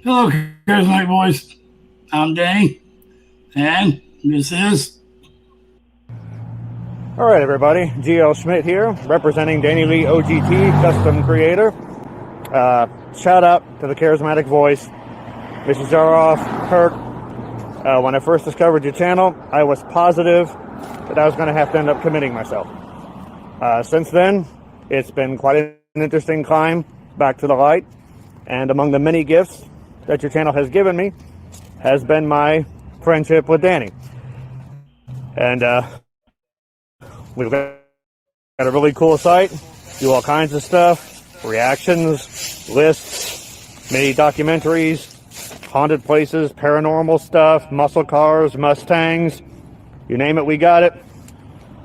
Hello, Charismatic Voice. I'm Danny, and this is. All right, everybody. GL Schmidt here, representing Danny Lee OGT, custom creator. Shout out to the Charismatic Voice. Mrs. Zaroff, Kurt. When I first discovered your channel, I was positive that I was going to have to end up committing myself. Since then, it's been quite an interesting climb back to the light. And among the many gifts that your channel has given me has been my friendship with Danny. And we've got a really cool site, do all kinds of stuff, reactions, lists, mini documentaries, haunted places, paranormal stuff, muscle cars, Mustangs, you name it, we got it.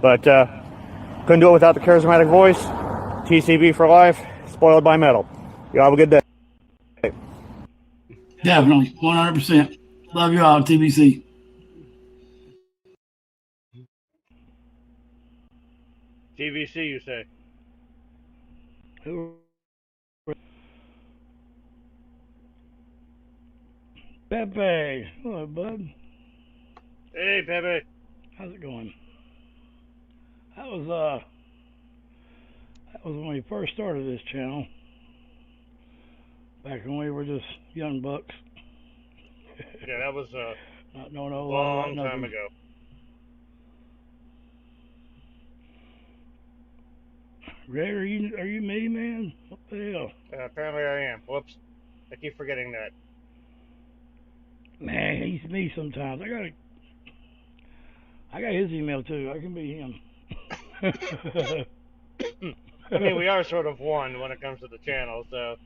But couldn't do it without the Charismatic Voice. TCB for life, spoiled by metal. You have a good day. Definitely, 100%. Love you all, TBC. TVC, you say? Pepe, hello, bud. Hey, Pepe. How's it going? That was when we first started this channel. Back when we were just young bucks. Yeah, that was Not knowing a a whole lot long about time nothing. ago. Greg, are you me, man? What the hell? Apparently I am. Whoops. I keep forgetting that. Man, he's me sometimes. I got his email too. I can be him. I mean, we are sort of one when it comes to the channel, so.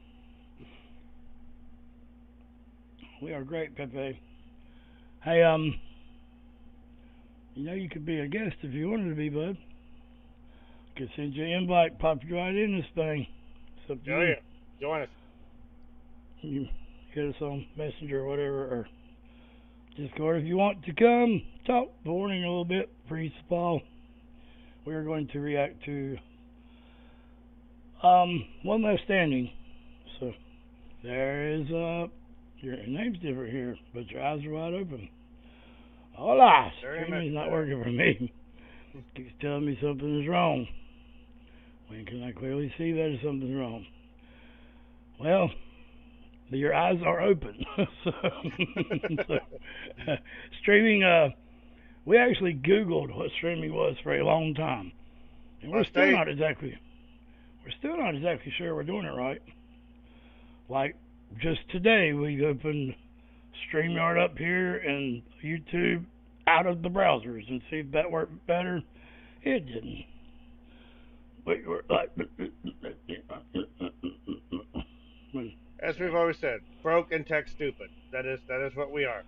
We are great, Pepe. Hey, you could be a guest if you wanted to be, bud. Could send you an invite, pop you right in this thing. It's up to Oh, you. yeah. Join us. You hit us on Messenger or whatever, or Discord if you want to come talk the morning a little bit, freeze the fall. We are going to react to One Last Standing. So there is your name's different here, but your eyes are wide open. Hola, streaming's not working for me. Keeps telling me something is wrong. When can I clearly see that something's wrong? Well, your eyes are open. so, streaming, we actually Googled what streaming was for a long time. And we're still not exactly sure we're doing it right. Like, just today we opened StreamYard up here and YouTube out of the browsers and see if that worked better. It didn't. We were like, As we've always said, broke and tech stupid. That is what we are.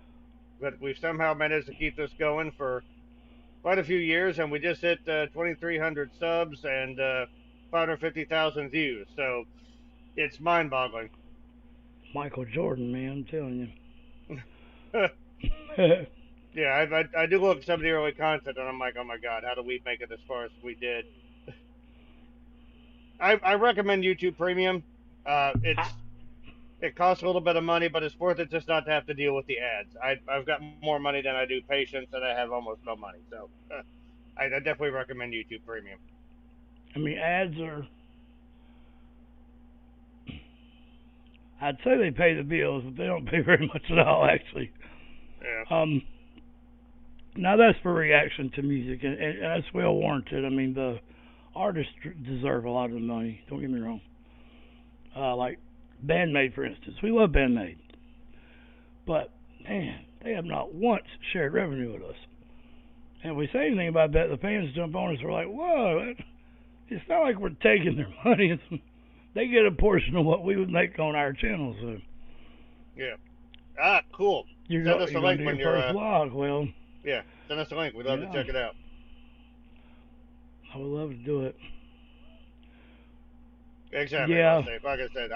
But we've somehow managed to keep this going for quite a few years, and we just hit 2,300 subs and 550,000 views. So it's mind-boggling. Michael Jordan, man, I'm telling you. Yeah, I do look at some of the early content, and I'm like, oh my god, how do we make it as far as we did? I recommend YouTube Premium. It costs a little bit of money, but it's worth it just not to have to deal with the ads. I've got more money than I do patience, and I have almost no money, so I definitely recommend YouTube Premium. I mean, ads are. I'd say they pay the bills, but they don't pay very much at all, actually. Yeah. Now that's for reaction to music, and that's well warranted. I mean, the artists deserve a lot of the money. Don't get me wrong. Like Bandmade, for instance, we love Bandmade, but man, they have not once shared revenue with us. And if we say anything about that, the fans jump on us. We're like, whoa, it's not like we're taking their money. They get a portion of what we would make on our channel. So Yeah. Ah, cool. Send us a link when you're first vlog. Well, yeah, send us a link. We'd love to check it out. I would love to do it. Exactly. Yeah. Like I said,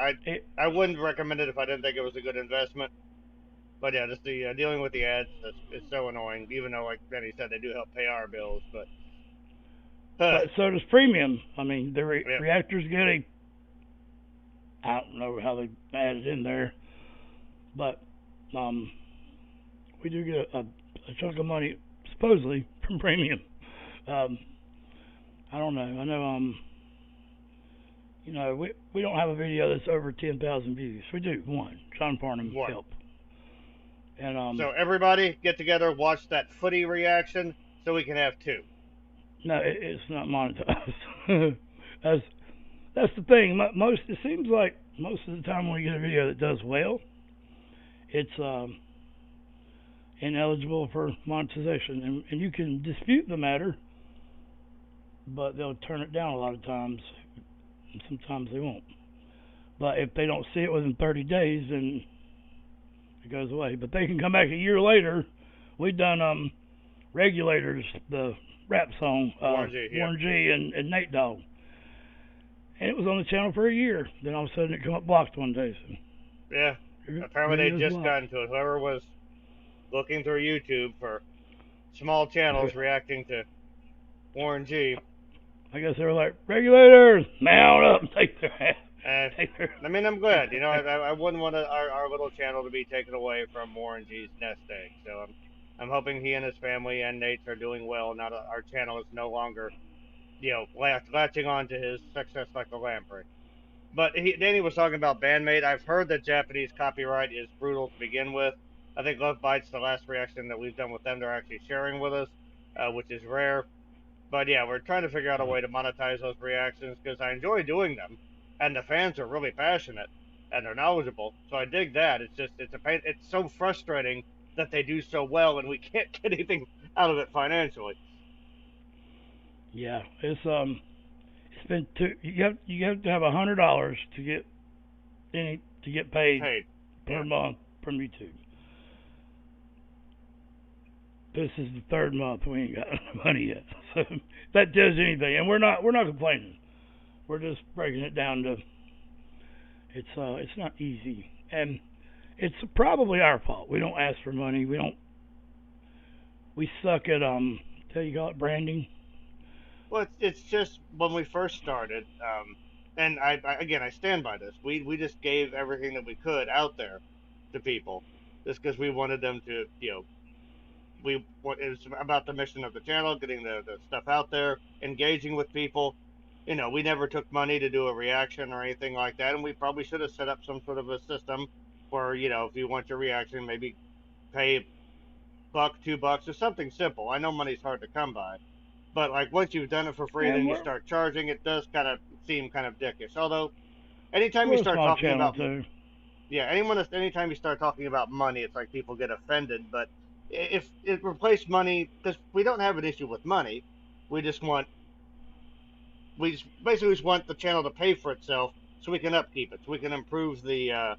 I wouldn't recommend it if I didn't think it was a good investment. But yeah, just the dealing with the ads is so annoying. Even though, like Benny said, they do help pay our bills, but so does premium. I mean, the yeah. reactors get a. I don't know how they added in there. But we do get a chunk of money supposedly from premium. Um, I don't know. I know we don't have a video that's over 10,000 views. We do one. Sean Farnham One. help. And So everybody get together, watch that footy reaction, so we can have two. no, it's not monetized. that's the thing. It seems like most of the time when we get a video that does well, it's ineligible for monetization, and you can dispute the matter, but they'll turn it down a lot of times, and sometimes they won't. But if they don't see it within 30 days, then it goes away. But they can come back a year later. We've done Regulators, the rap song, Warren G, yeah. Warren G and Nate Dogg, and it was on the channel for a year. Then all of a sudden it come up blocked one day. So Yeah. Apparently they just got into it. Whoever was looking through YouTube for small channels reacting to Warren G. I guess they were like, Regulators, mount up and take their ass. I mean, I'm glad. You know, I wouldn't want our little channel to be taken away from Warren G's nest egg. So I'm hoping he and his family and Nate's are doing well. Now that our channel is no longer, latching on to his success like a lamprey. But Danny was talking about Bandmate. I've heard that Japanese copyright is brutal to begin with. I think Love Bites, the last reaction that we've done with them, they're actually sharing with us, which is rare. But yeah, we're trying to figure out a way to monetize those reactions because I enjoy doing them, and the fans are really passionate and they're knowledgeable. So I dig that. It's just it's so frustrating that they do so well and we can't get anything out of it financially. Yeah, it's been you have to have $100 to get paid per month from YouTube. This is the third month we ain't got money yet, so that does anything, and we're not complaining. We're just breaking it down to it's not easy, and it's probably our fault. We don't ask for money. We suck at you call it branding. Well, it's just when we first started, and I stand by this. We just gave everything that we could out there to people, just because we wanted them to, it was about the mission of the channel, getting the stuff out there, engaging with people. We never took money to do a reaction or anything like that, and we probably should have set up some sort of a system where, if you want your reaction, maybe pay $1, $2, or something simple. I know money's hard to come by. But like once you've done it for free, then you start charging. It does kind of seem kind of dickish. Although, anytime you start talking about anytime you start talking about money, it's like people get offended. But if it replaced money, because we don't have an issue with money, we basically just want the channel to pay for itself, so we can upkeep it, so we can improve the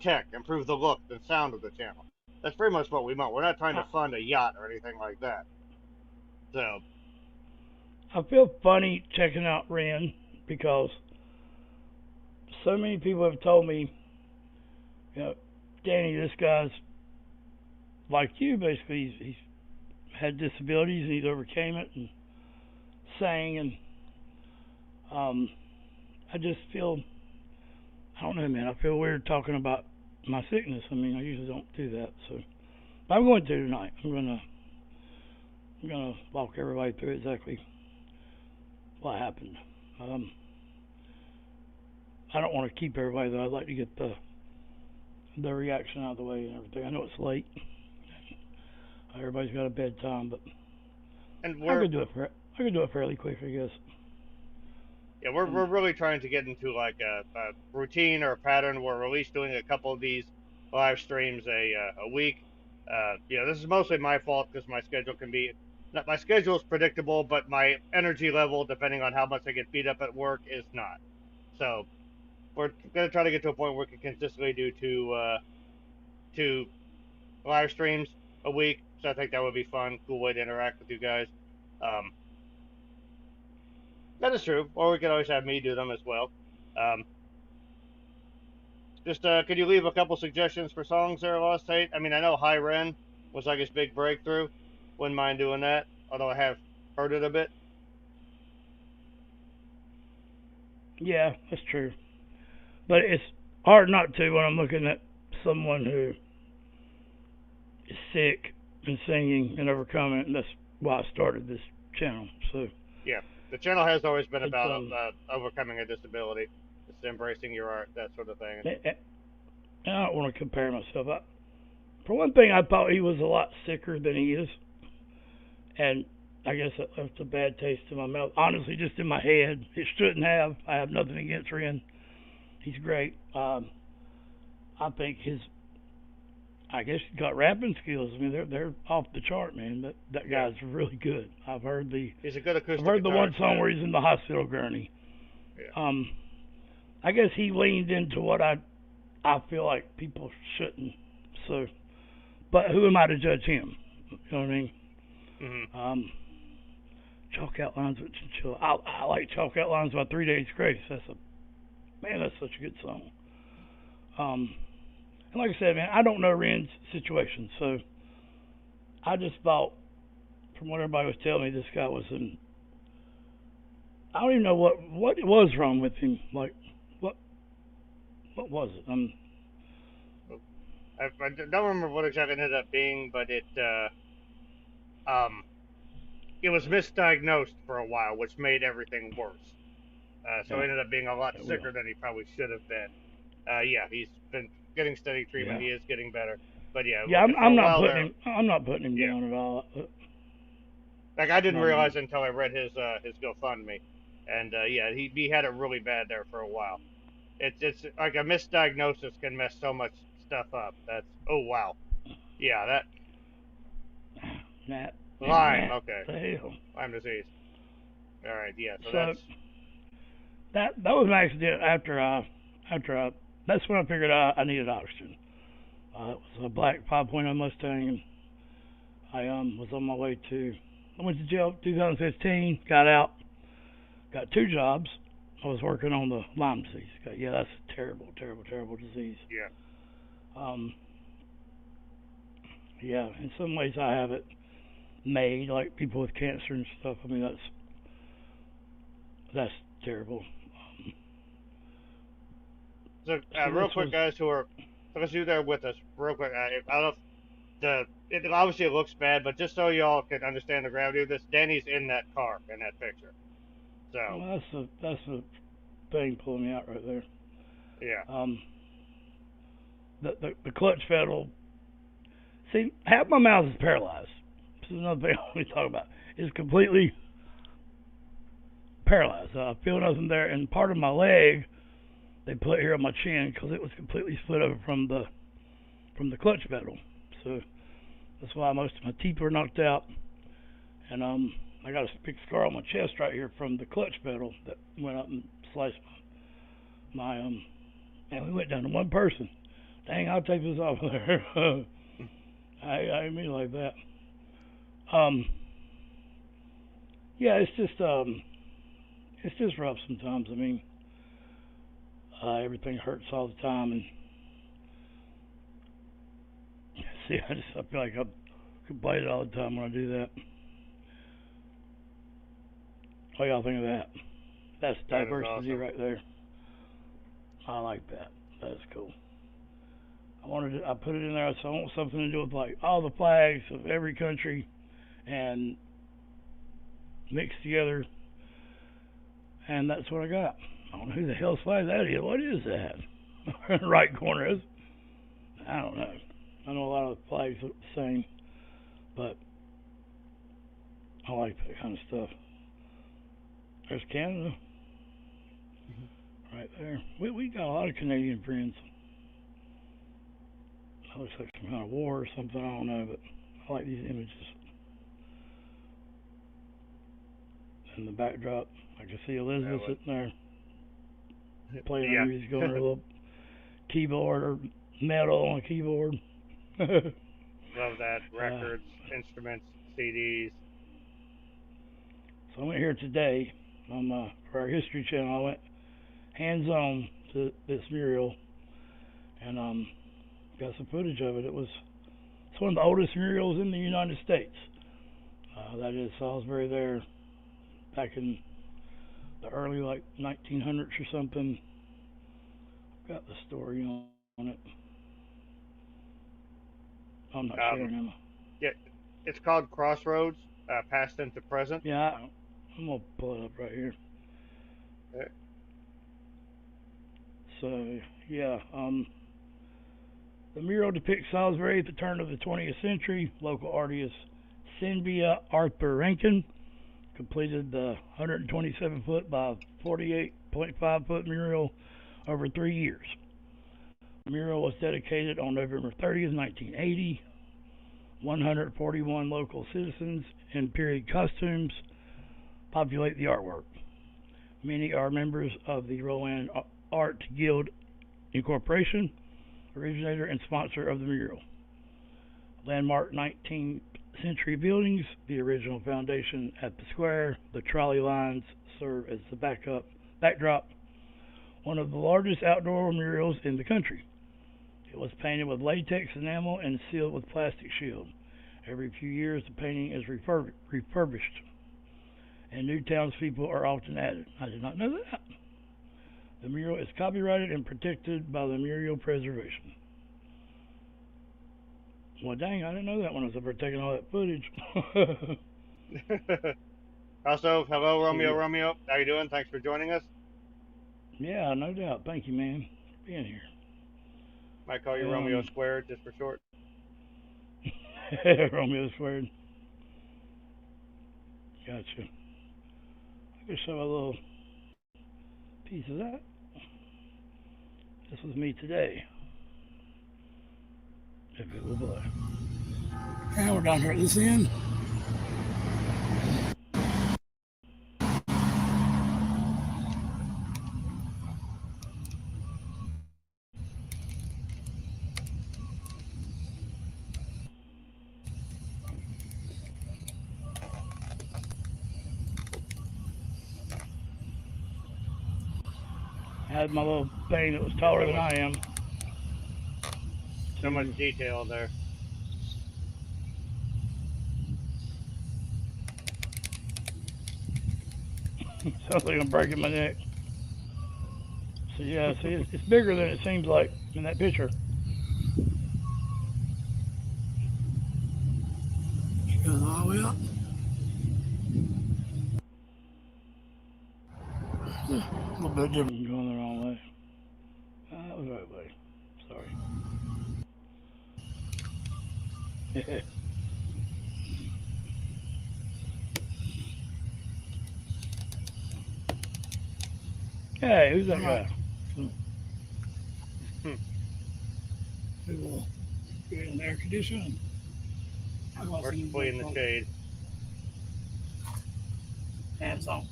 tech, improve the look, the sound of the channel. That's pretty much what we want. We're not trying to fund a yacht or anything like that. So I feel funny checking out Ren because so many people have told me, Danny, this guy's like you, basically. He's had disabilities and he's overcame it and sang, and I just feel, I don't know, man, I feel weird talking about my sickness. I mean, I usually don't do that, so but I'm going to tonight. I'm gonna walk everybody through exactly what happened. I don't want to keep everybody though. I'd like to get the reaction out of the way and everything. I know it's late. Everybody's got a bedtime, but I could do it fairly quick, I guess. Yeah, we're really trying to get into like a routine or a pattern where we're at least doing a couple of these live streams a week. This is mostly my fault because my schedule my schedule is predictable, but my energy level, depending on how much I get beat up at work, is not. So we're gonna try to get to a point where we can consistently do two live streams a week. So I think that would be fun, cool way to interact with you guys. That is true. Or we could always have me do them as well. Could you leave a couple suggestions for songs there, Lost Tate? I mean, I know High Ren was like his big breakthrough. Wouldn't mind doing that, although I have heard it a bit. Yeah, that's true. But it's hard not to when I'm looking at someone who is sick and singing and overcoming it, and that's why I started this channel. So Yeah, the channel has always been it's about overcoming a disability, just embracing your art, that sort of thing. and I don't want to compare myself. For one thing, I thought he was a lot sicker than he is, and I guess that left a bad taste in my mouth. Honestly, just in my head, it shouldn't have. I have nothing against Ren. He's great. I think I guess he's got rapping skills. I mean, they're off the chart, man. That guy's really good. He's a good acoustic. I've heard the one song guitarist, where he's in the hospital gurney. Yeah. I guess he leaned into what I feel like people shouldn't. So, but who am I to judge him? You know what I mean? Mm-hmm. Chalk Outlines with Chinchilla. I like Chalk Outlines by 3 Days Grace. That's such a good song. And like I said, man, I don't know Ren's situation, so I just thought, from what everybody was telling me, this guy was I don't even know what was wrong with him. Like, what was it? I don't remember what exactly it ended up being, but it was misdiagnosed for a while, which made everything worse. So he ended up being a lot sicker than he probably should have been. He's been getting steady treatment. Yeah. He is getting better. But I'm not putting him down at all. Like, I didn't realize it until I read his GoFundMe, and he had it really bad there for a while. It's like a misdiagnosis can mess so much stuff up. Lyme. Okay. Lyme disease. All right. Yeah. So that was an accident after that's when I figured I needed oxygen. It was a black 5.0 Mustang, and I was on my way I went to jail 2015, got out, got 2 jobs. I was working on the Lyme disease. Yeah, that's a terrible, terrible, terrible disease. Yeah. Yeah, in some ways I have it made, like people with cancer and stuff. I mean, that's terrible. So real quick, guys who are, let's do there with us, real quick. I don't know, it obviously looks bad, but just so y'all can understand the gravity of this, Danny's in that car in that picture. So well, that's the thing pulling me out right there. Yeah. The clutch pedal. See, half my mouth is paralyzed. This is another thing I want to talk about. It's completely paralyzed. I feel nothing there, and part of my leg they put here on my chin because it was completely split over from the clutch pedal. So that's why most of my teeth were knocked out, and I got a big scar on my chest right here from the clutch pedal that went up and sliced my and we went down to one person. Dang, I'll take this off there. I didn't mean like that. Yeah, it's just rough sometimes. I mean, everything hurts all the time, and see, I feel like I complain all the time when I do that. What y'all think of that? That's diversity awesome. right there. I like that. That's cool. I put it in there. So I want something to do with like all the flags of every country and mixed together, and that's what I got. I don't know who the hell's flag that is. What is that? Right corner is. I don't know. I know a lot of the flags look the same, but I like that kind of stuff. There's Canada, right there. We got a lot of Canadian friends. That looks like some kind of war or something. I don't know, but I like these images. In the backdrop, I can see Elizabeth sitting there playing her music on her little keyboard or metal on a keyboard. Love that. Records, instruments, CDs. So I went here today for our history channel. I went hands-on to this mural and got some footage of it. It's one of the oldest murals in the United States. That is Salisbury there back in the early 1900s or something. Got the story on it. I'm not sharing, am I? Yeah, it's called Crossroads, past into present. Yeah, I'm gonna pull it up right here. Okay. So yeah, the mural depicts Salisbury at the turn of the 20th century. Local artist Cynthia Arthur Rankin completed the 127 foot by 48.5 foot mural over 3 years. The mural was dedicated on November 30th, 1980. 141 local citizens in period costumes populate the artwork. Many are members of the Roland Art Guild Incorporation, originator and sponsor of the mural. Landmark 19th century buildings, the original foundation at the square, the trolley lines serve as the backdrop. One of the largest outdoor murals in the country. It was painted with latex enamel and sealed with plastic shield. Every few years, the painting is refurbished, and new townspeople are often added. I did not know that. The mural is copyrighted and protected by the Mural Preservation. Well, dang, I didn't know that when I was up there taking all that footage. Also, hello, Romeo. How you doing? Thanks for joining us. Yeah, no doubt. Thank you, man, for being here. Might call you Romeo Squared just for short. Romeo Squared. Gotcha. I could show a little piece of that. This was me today. If it will blow. And we're down here at this end. I had my little thing that was taller than I am. So much detail there. Sounds like I'm breaking my neck. So yeah, see, it's bigger than it seems like in that picture. Goes all the way up. A little bit different. I'm going the wrong way. That was the right way. Sorry. Hey, who's that guy? We will get in the air conditioning. Mercifully in the shade. Hands on.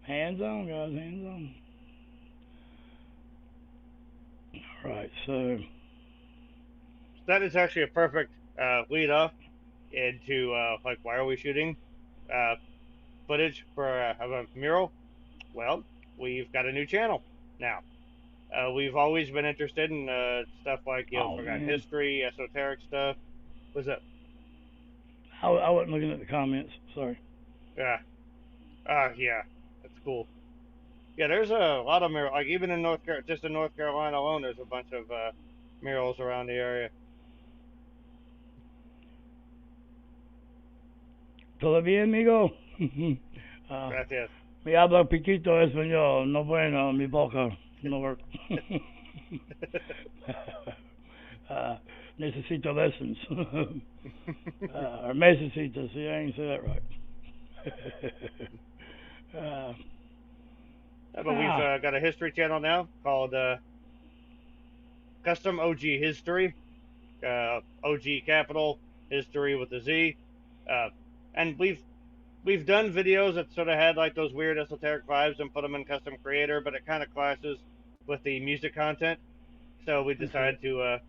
Hands on, guys, hands on. Alright, so That is actually a perfect lead off into like, why are we shooting footage for a mural? Well, we've got a new channel now. We've always been interested in stuff like, forgotten history, esoteric stuff. What's up? I wasn't looking at the comments. Sorry. Yeah. Yeah. That's cool. Yeah, there's a lot of murals. Like, even in North Carolina alone, there's a bunch of murals around the area. ¿Todo bien, amigo? Gracias. Me habla piquito español. No bueno, mi boca no work. Necesito lessons. Or necesito, see, I ain't say that right. But we've got a history channel now called Custom OG History. OG capital, history with a Z. And we've done videos that sort of had like those weird esoteric vibes and put them in custom creator, but it kind of clashes with the music content. So we decided to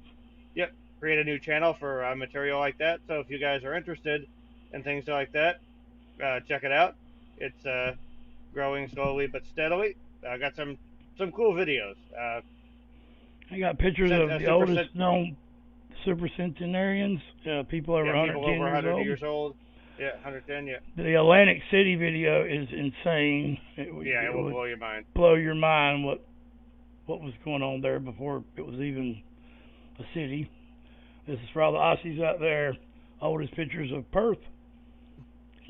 create a new channel for material like that. So if you guys are interested in things like that, check it out. It's growing slowly but steadily. I got some cool videos. I got pictures of the oldest known supercentenarians, people over 110 years old. Yeah, 110, yeah. The Atlantic City video is insane. It will blow your mind. Blow your mind what what was going on there before it was even a city. This is for all the Aussies out there. Oldest pictures of Perth,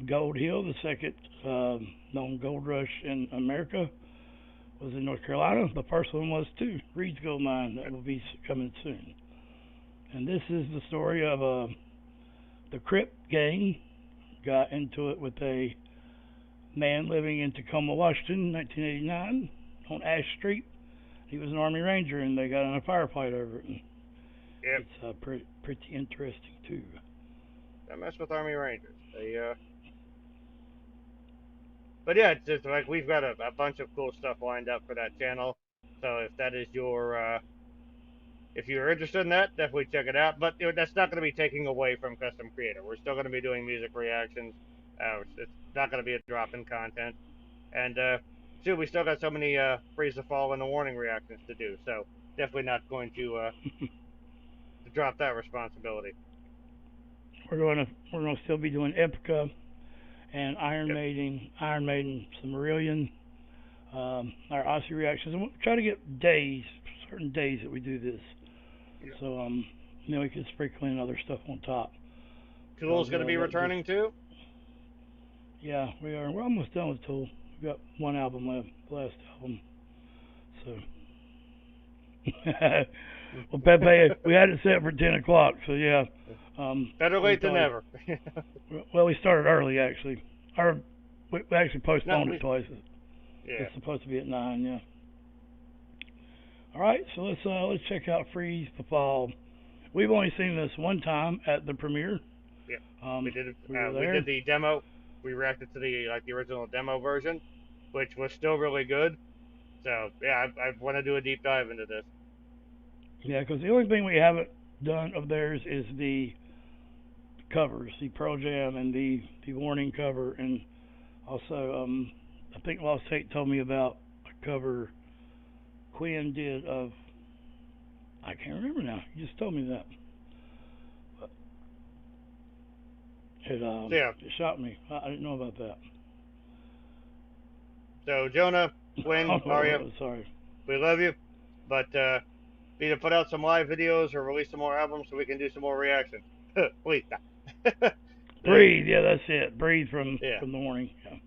Gold Hill, the second known gold rush in America, was in North Carolina. The first one was too, Reed's Gold Mine, that will be coming soon. And this is the story of the Crip gang got into it with a man living in Tacoma, Washington, 1989, on Ash Street. He was an Army Ranger, and they got in a firefight over it. And Yep. it's pretty interesting too. Don't mess with Army Rangers. But yeah, it's just like we've got a bunch of cool stuff lined up for that channel. So if that is your, if you're interested in that, definitely check it out. But that's not going to be taking away from Custom Creator. We're still going to be doing music reactions. It's not going to be a drop in content. And shoot, we still got so many Freeze the Fall and the Warning reactions to do. So definitely not going to drop that responsibility. We're gonna still be doing Epica and Iron Maiden, some Marillion, our Aussie reactions, and we'll try to get certain days that we do this. Yeah. So we can sprinkle in other stuff on top. Tool's going to be returning too. Yeah, we are. We're almost done with Tool. We've got one album left, the last album. So. Well, Pepe, we had it set for 10 o'clock, so yeah. Better late than never. Well, we started early, actually. Or we actually postponed it twice. Yeah. It's supposed to be at 9, yeah. All right, so let's check out Freeze the Fall. We've only seen this one time at the premiere. Yeah. We did the demo. We reacted to the original demo version, which was still really good. So yeah, I want to do a deep dive into this. Yeah, because the only thing we haven't done of theirs is the covers, the Pearl Jam and the Warning cover, and also I think Lost Tate told me about a cover Quinn did of, I can't remember now. You just told me that. But it shocked me. I didn't know about that. So Jonah, Quinn, Mario, sorry, we love you, but either put out some live videos or release some more albums so we can do some more reactions. Please. Breathe, yeah, that's it. Breathe from the Warning. Yeah.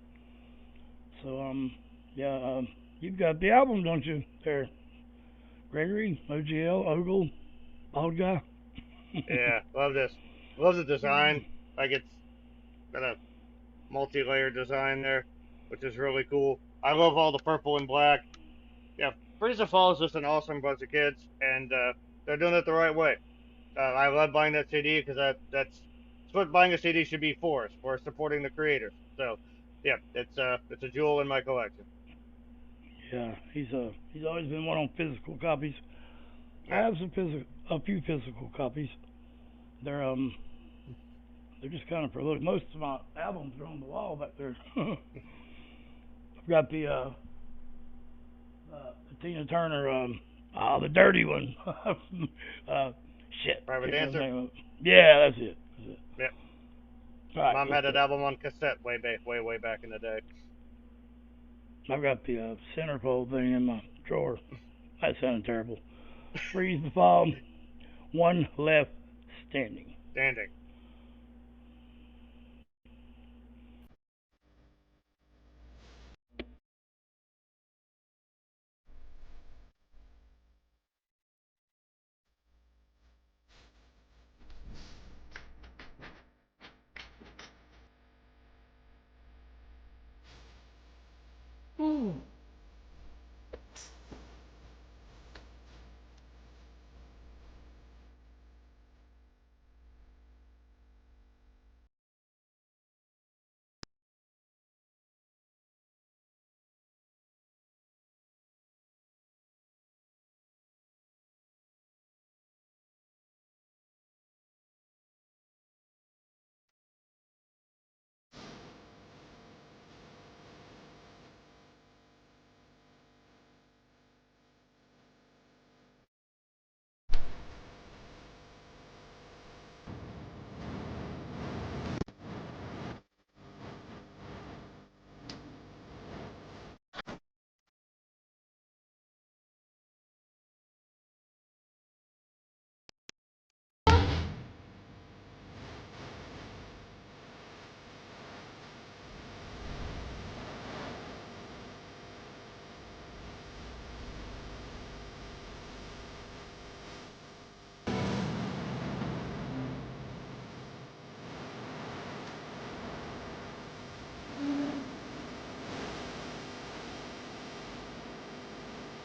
So you've got the album, don't you? There, Gregory, OGL, Ogle, Bald Guy. Yeah, love this. Love the design. Like it's got a multi-layered design there, which is really cool. I love all the purple and black. Yeah, Freeze the Fall is just an awesome bunch of kids, and they're doing it the right way. I love buying that CD because that's what buying a CD should be for supporting the creators. So, yeah, it's a jewel in my collection. Yeah, he's always been one on physical copies. I have a few physical copies. They're just kind of for look. Most of my albums are on the wall back there. I've got the Tina Turner, the dirty one. Shit. Private Dancer. Yeah, that's it. Yep. Right, Mom had that album on cassette way back in the day. I've got the centerfold thing in my drawer. That sounded terrible. Freeze the Fall. One left standing.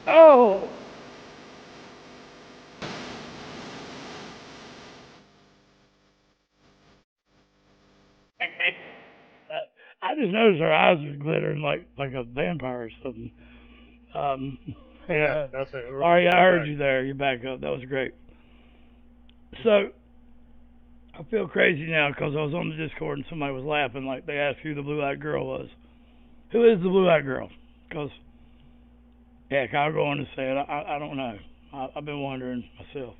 Oh! I just noticed her eyes are glittering like a vampire or something. Um, yeah. That's it. All right, I heard Okay. you there. You're back up. That was great. So, I feel crazy now because I was on the Discord and somebody was laughing like they asked who the blue-eyed girl was. Who is the blue-eyed girl? Because, heck, I'll go on and say it. I don't know. I've been wondering myself.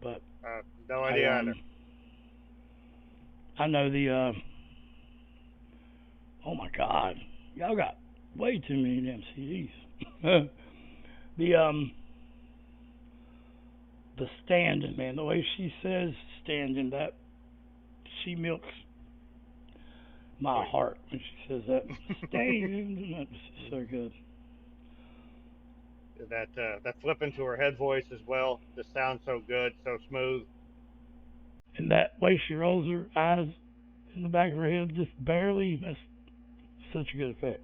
But No I idea either. I know the oh my God, y'all got way too many damn CDs. the the standing, man, the way she says standing, that she milks my heart when she says that. Standing, that's so good. That flip into her head voice as well just sounds so good, so smooth. And that way she rolls her eyes in the back of her head, just barely. That's such a good effect.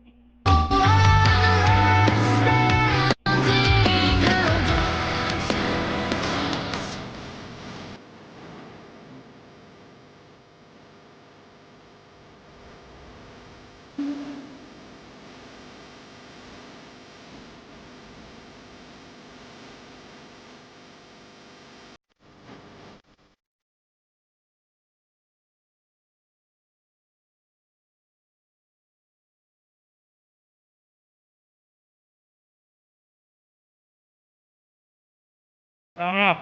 I don't know.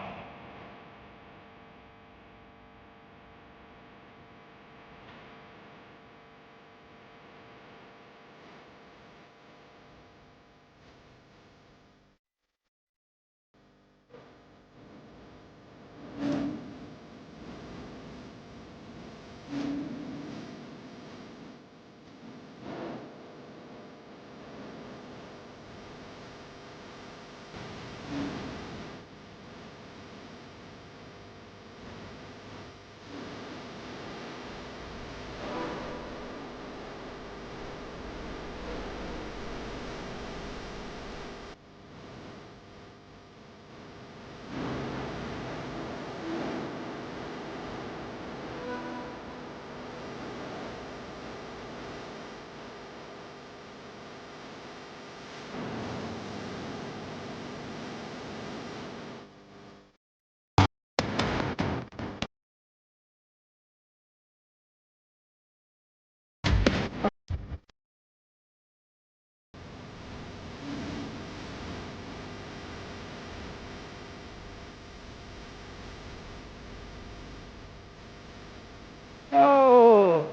Oh.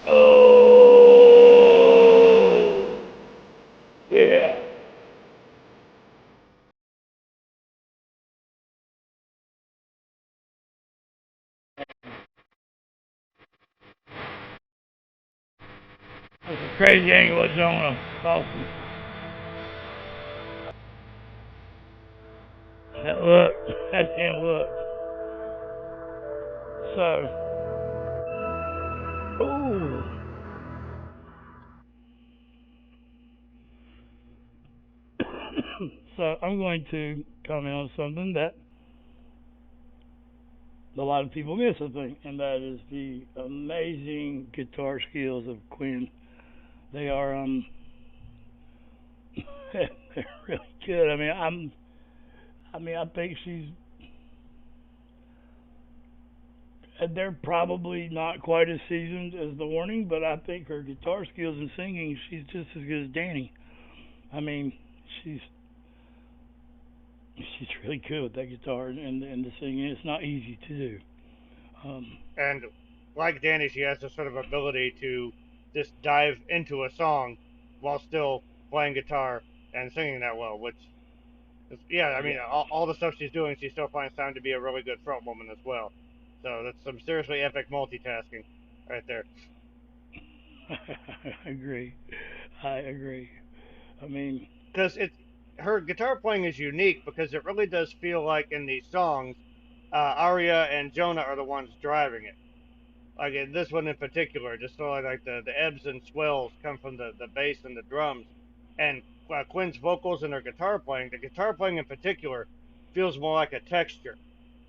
Oh. Yeah. That's a crazy angle of Jonah. It's awesome. That look. That damn look. So, ooh. So I'm going to comment on something that a lot of people miss, I think, and that is the amazing guitar skills of Quinn. They are they're really good. I think she's they're probably not quite as seasoned as the Warning, but I think her guitar skills and singing, she's just as good as Danny. I mean, she's she's really good with that guitar and the singing. It's not easy to do. Um, And like Danny, she has this sort of ability to just dive into a song while still playing guitar and singing that well. Which, is, yeah, I mean, Yeah. all the stuff she's doing, she still finds time to be a really good front woman as well. So that's some seriously epic multitasking right there. I agree. I agree. I mean, Because it's her guitar playing is unique because it really does feel like in these songs, Arya and Jonah are the ones driving it. Like in this one in particular, just so like the ebbs and swells come from the bass and the drums, and Quinn's vocals and her guitar playing. The guitar playing in particular feels more like a texture.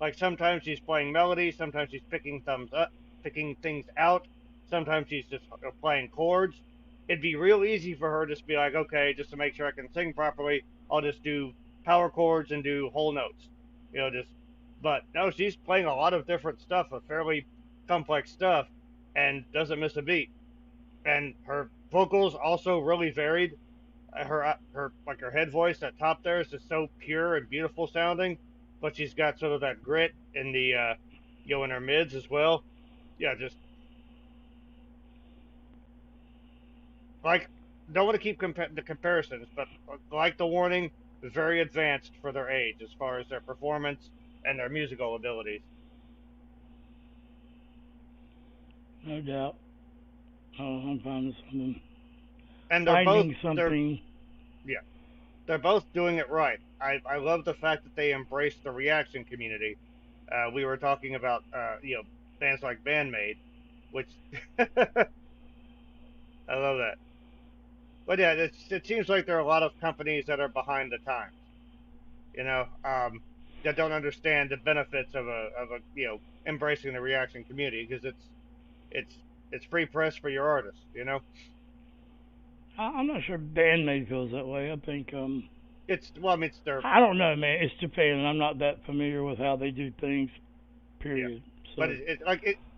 Like sometimes she's playing melody, sometimes she's picking thumbs up, picking things out, sometimes she's just playing chords. It'd be real easy for her to just be like, okay, just to make sure I can sing properly, I'll just do power chords and do whole notes. You know, just. But no, she's playing a lot of different stuff, a fairly complex stuff, and doesn't miss a beat. And her vocals also really varied. Her head voice at top there is just so pure and beautiful sounding, but she's got sort of that grit in the in her mids as well. Yeah, just like don't want to keep the comparisons, but like the warning, very advanced for their age as far as their performance and their musical abilities. no doubt. Oh, I'm finding something. And Finding they're something. yeah, they're both doing it right. I love the fact that they embrace the reaction community. We were talking about bands like Bandmade, which I love that. But yeah, it seems like there are a lot of companies that are behind the times. You know, that don't understand the benefits of a embracing the reaction community because it's it's free press for your artists. You know, I'm not sure Bandmate feels that way. I think, it's well, I mean, it's their I don't know, man. It's Japan, and I'm not that familiar with how they do things, yeah. period. But So,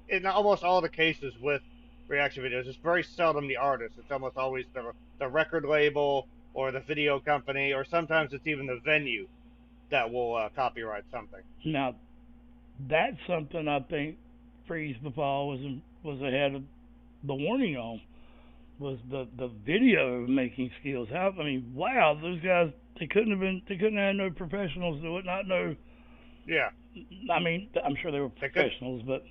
in almost all the cases with reaction videos, it's very seldom the artist. It's almost always the record label or the video company, or sometimes it's even the venue that will copyright something. now, that's something I think Freeze Befall was ahead of the warning on, was the video making skills. How, I mean, wow, those guys, they couldn't have no professionals that would not know. Yeah, I mean, I'm sure they were they could, professionals, but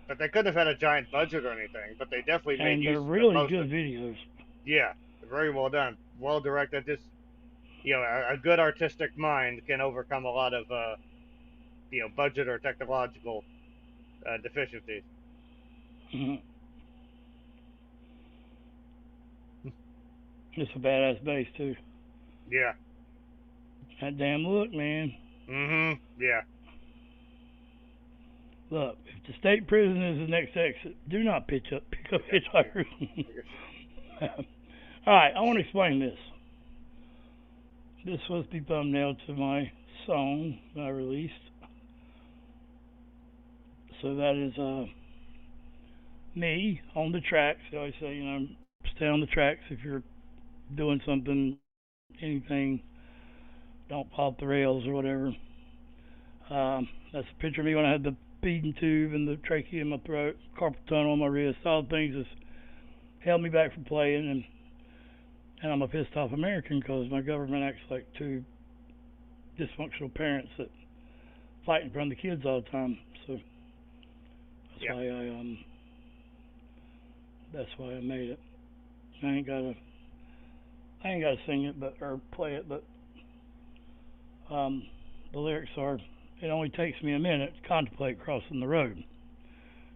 but they couldn't have had a giant budget or anything. But they definitely made and use they're of really most good of. videos. Yeah, very well done, well directed. Just a good artistic mind can overcome a lot of budget or technological deficiencies. Mhm. It's a badass bass too. Yeah. That damn look, man. Yeah. Look, if the state prison is the next exit, do not pick up hitchhikers. All right, I want to explain this. This was the thumbnail to my song that I released. So that is me on the tracks. I always say, stay on the tracks if you're doing something, anything. Don't pop the rails or whatever. That's a picture of me when I had the feeding tube and the trachea in my throat, carpal tunnel on my wrist. All the things that's held me back from playing, and I'm a pissed off American because my government acts like two dysfunctional parents that fight in front of the kids all the time. So that's Yeah. why that's why I made it. I ain't gotta sing it, or play it, but the lyrics are, it only takes me a minute to contemplate crossing the road,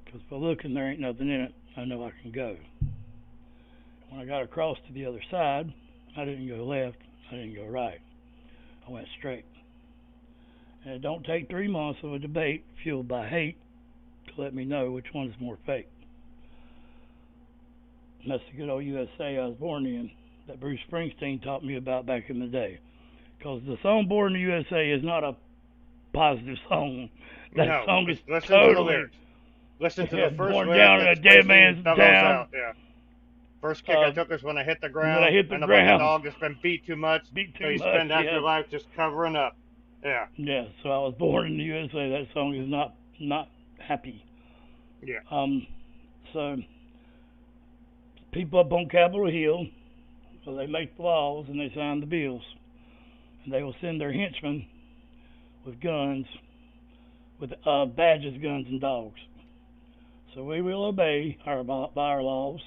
because by looking there ain't nothing in it, I know I can go. When I got across to the other side, I didn't go left, I didn't go right, I went straight. And it don't take 3 months of a debate fueled by hate to let me know which one's more fake. And that's the good old USA I was born in, that Bruce Springsteen taught me about back in the day. Because the song Born in the USA is not a positive song. That No, song is listen to the totally lyrics. Listen to the first born lyric down in that a dead Springsteen man's bellows town. out. Yeah. First kick I took is when I hit the ground. When I hit the and I'm ground. like a dog that's been beat too much. Beat So too you much. spend half Yeah. your life just covering up. Yeah. Yeah. So I was born in the USA. That song is not happy. Yeah. So people up on Capitol Hill, so they make the laws and they sign the bills, and they will send their henchmen with guns, with badges, guns, and dogs. So we will obey by our laws.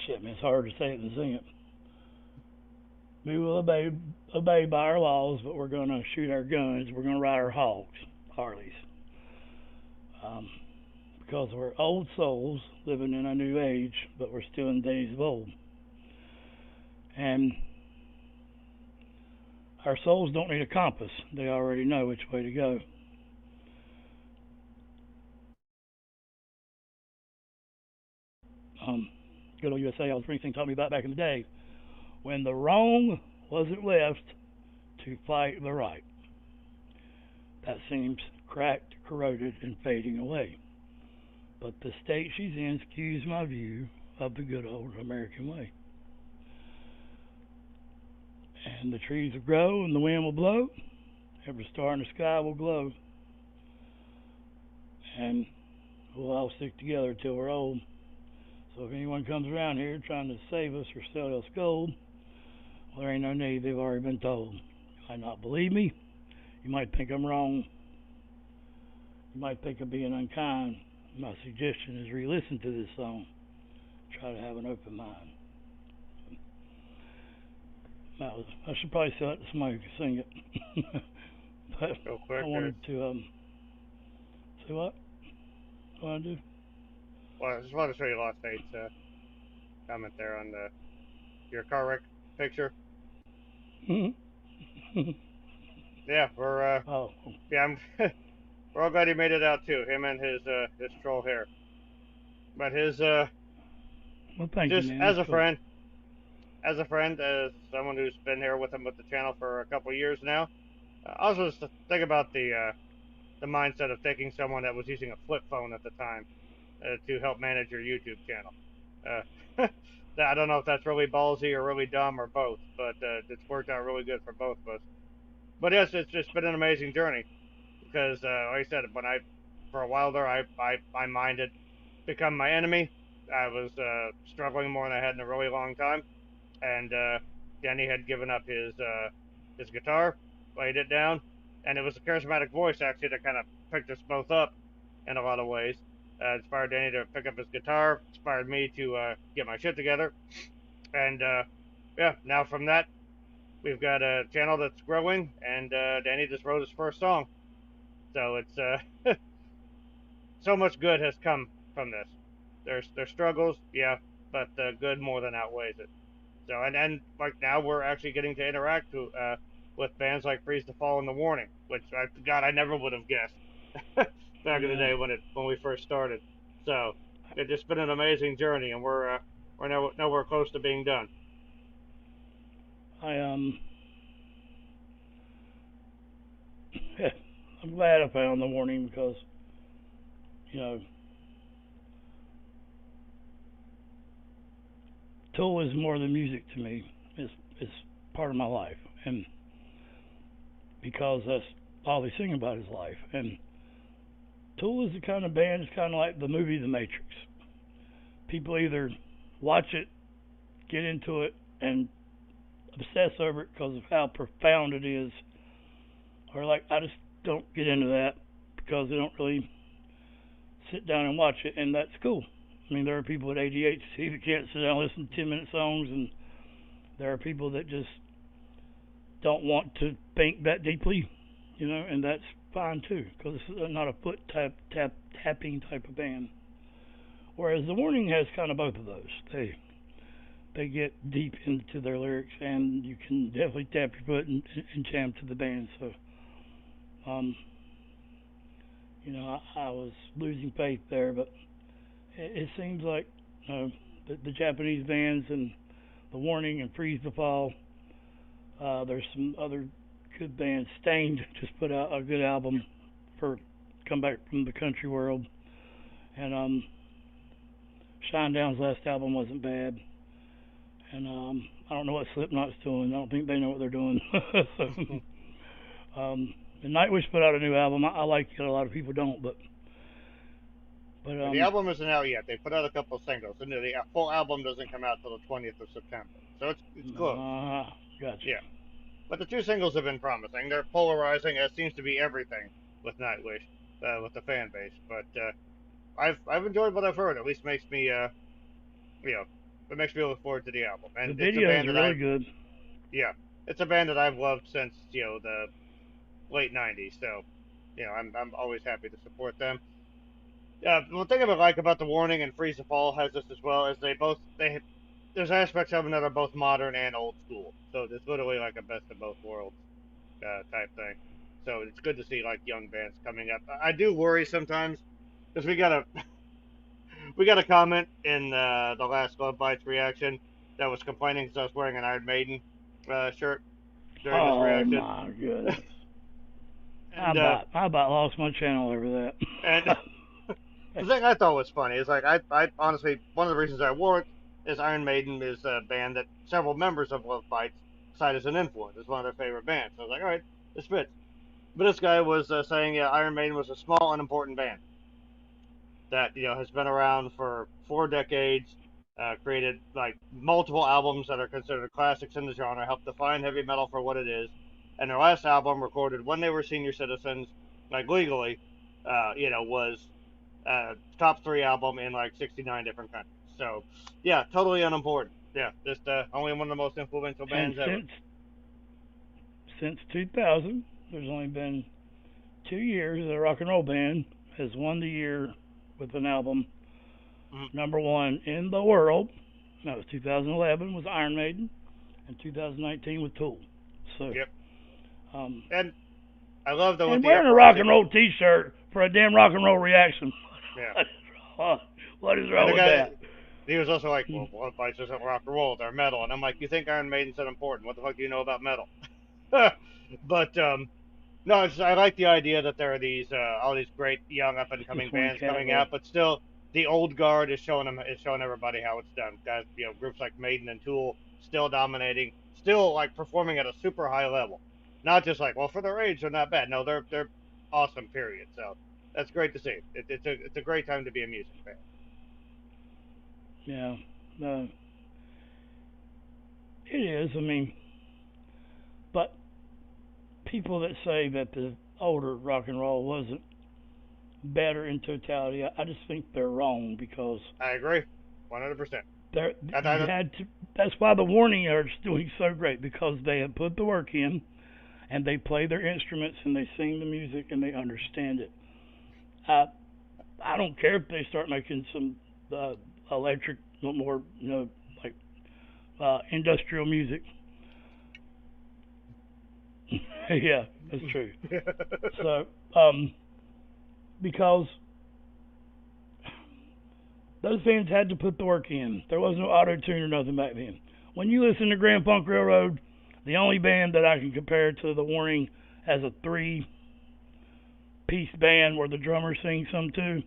Shit, man, it's hard to say it than sing it. We will obey by our laws, but we're going to shoot our guns. We're going to ride our Harleys. Because we're old souls living in a new age, but we're still in days of old. And our souls don't need a compass. They already know which way to go. Good old USA, all Springsteen taught me about back in the day, when the wrong wasn't left to fight the right. That seems cracked, corroded, and fading away. But the state she's in skews my view of the good old American way. And the trees will grow and the wind will blow. Every star in the sky will glow. And we'll all stick together till we're old. So if anyone comes around here trying to save us or sell us gold, well, there ain't no need. They've already been told. You might not believe me. You might think I'm wrong. You might think I'm being unkind. My suggestion is re-listen to this song. Try to have an open mind. I should probably sell it to somebody who can sing it. But Real quick, I wanted to see what I want to do. Well, I just wanted to show you Lost State's comment there on your car wreck picture. Yeah, we're we're all glad he made it out too. Him and his troll hair. But his well, thank just you, man. as That's a friend, as someone who's been here with him with the channel for a couple of years now, I also just think about the mindset of taking someone that was using a flip phone at the time to help manage your YouTube channel. I don't know if that's really ballsy or really dumb or both, but it's worked out really good for both of us. But yes, it's just been an amazing journey because, like I said, for a while there, my mind had become my enemy. I was struggling more than I had in a really long time, and Danny had given up his guitar, laid it down, and it was a charismatic voice actually that kind of picked us both up in a lot of ways. Inspired Danny to pick up his guitar, inspired me to get my shit together, and yeah, now from that, we've got a channel that's growing, and Danny just wrote his first song, so it's so much good has come from this. There's struggles, yeah, but the good more than outweighs it. So and like now we're actually getting to interact with bands like Freeze the Fall and The Warning, which I never would have guessed back in the day when we first started. So it's just been an amazing journey, and we're nowhere close to being done. I'm glad I found The Warning because, you know, Tool is more than music to me. It's part of my life, and because that's all they sing about is life. And Tool is the kind of band, it's kind of like the movie The Matrix. People either watch it, get into it, and obsess over it because of how profound it is, or like, I just don't get into that because they don't really sit down and watch it, and that's cool. I mean, there are people with ADHD that can't sit down and listen to 10-minute songs, and there are people that just don't want to think that deeply, you know, and that's fine too, because it's not a foot tapping type of band. Whereas The Warning has kind of both of those. They get deep into their lyrics, and you can definitely tap your foot and jam to the band. So, you know, I was losing faith there, but it seems like the Japanese bands and The Warning and Freeze the Fall. There's some other good bands. Stained just put out a good album for come back from the country world, and Shinedown's last album wasn't bad. And I don't know what Slipknot's doing. I don't think they know what they're doing. And Nightwish put out a new album. I like it. A lot of people don't, but But The album isn't out yet. They put out a couple of singles, and the full album doesn't come out till the 20th of September. So it's close. Gotcha. Yeah. But the two singles have been promising. They're polarizing, as seems to be everything with Nightwish, with the fan base. But I've enjoyed what I've heard. At least makes me you know it makes me look forward to the album. The And it's a videos band are that really good. yeah, it's a band that I've loved since the late '90s. So I'm always happy to support them. One thing I like about the Warning and Freeze the Fall has this as well is they there's aspects of them that are both modern and old school. So it's literally like a best of both worlds type thing. So it's good to see like young bands coming up. I do worry sometimes because we got a comment in the last Love Bites reaction that was complaining because I was wearing an Iron Maiden shirt during this Oh reaction. my goodness. And I about lost my channel over that. and the thing I thought was funny is like I honestly one of the reasons I wore it is Iron Maiden is a band that several members of Love Bites cite as an influence. It's one of their favorite bands. So I was like, all right, this fits. But this guy was saying, yeah, Iron Maiden was a small and important band that has been around for 4 decades, created like multiple albums that are considered classics in the genre, helped define heavy metal for what it is, and their last album, recorded when they were senior citizens, like legally, was top three album in like 69 different countries. So, yeah, totally unimportant. Yeah, just only one of the most influential And bands ever. since 2000, there's only been 2 years that a rock and roll band has won the year with an album number one in the world. That was 2011 was Iron Maiden, and 2019 with Tool. So, yep. And I love the and wearing a rock and roll T-shirt for a damn rock and roll reaction. Yeah. What is wrong with that? He was also like, well, Love Bites isn't rock and roll, they're metal. And I'm like, you think Iron Maiden's that important? What the fuck do you know about metal? But no, I like the idea that there are these all these great young up and coming bands coming out, but still the old guard is showing everybody how it's done. Guys, groups like Maiden and Tool still dominating, still like performing at a super high level. Not just like, well, for their age they're not bad. No, they're awesome. Period. So that's great to see. It's a great time to be a music fan. Yeah, it is. I mean, but people that say that the older rock and roll wasn't better in totality, I just think they're wrong because I agree, 100%. That's why the Warning are doing so great because they have put the work in, and they play their instruments and they sing the music and they understand it. I don't care if they start making some electric, more like industrial music. Yeah, that's true. So, because those bands had to put the work in. There was no auto-tune or nothing back then. When you listen to Grand Funk Railroad, the only band that I can compare to The Warning as a 3-piece band where the drummer sings some too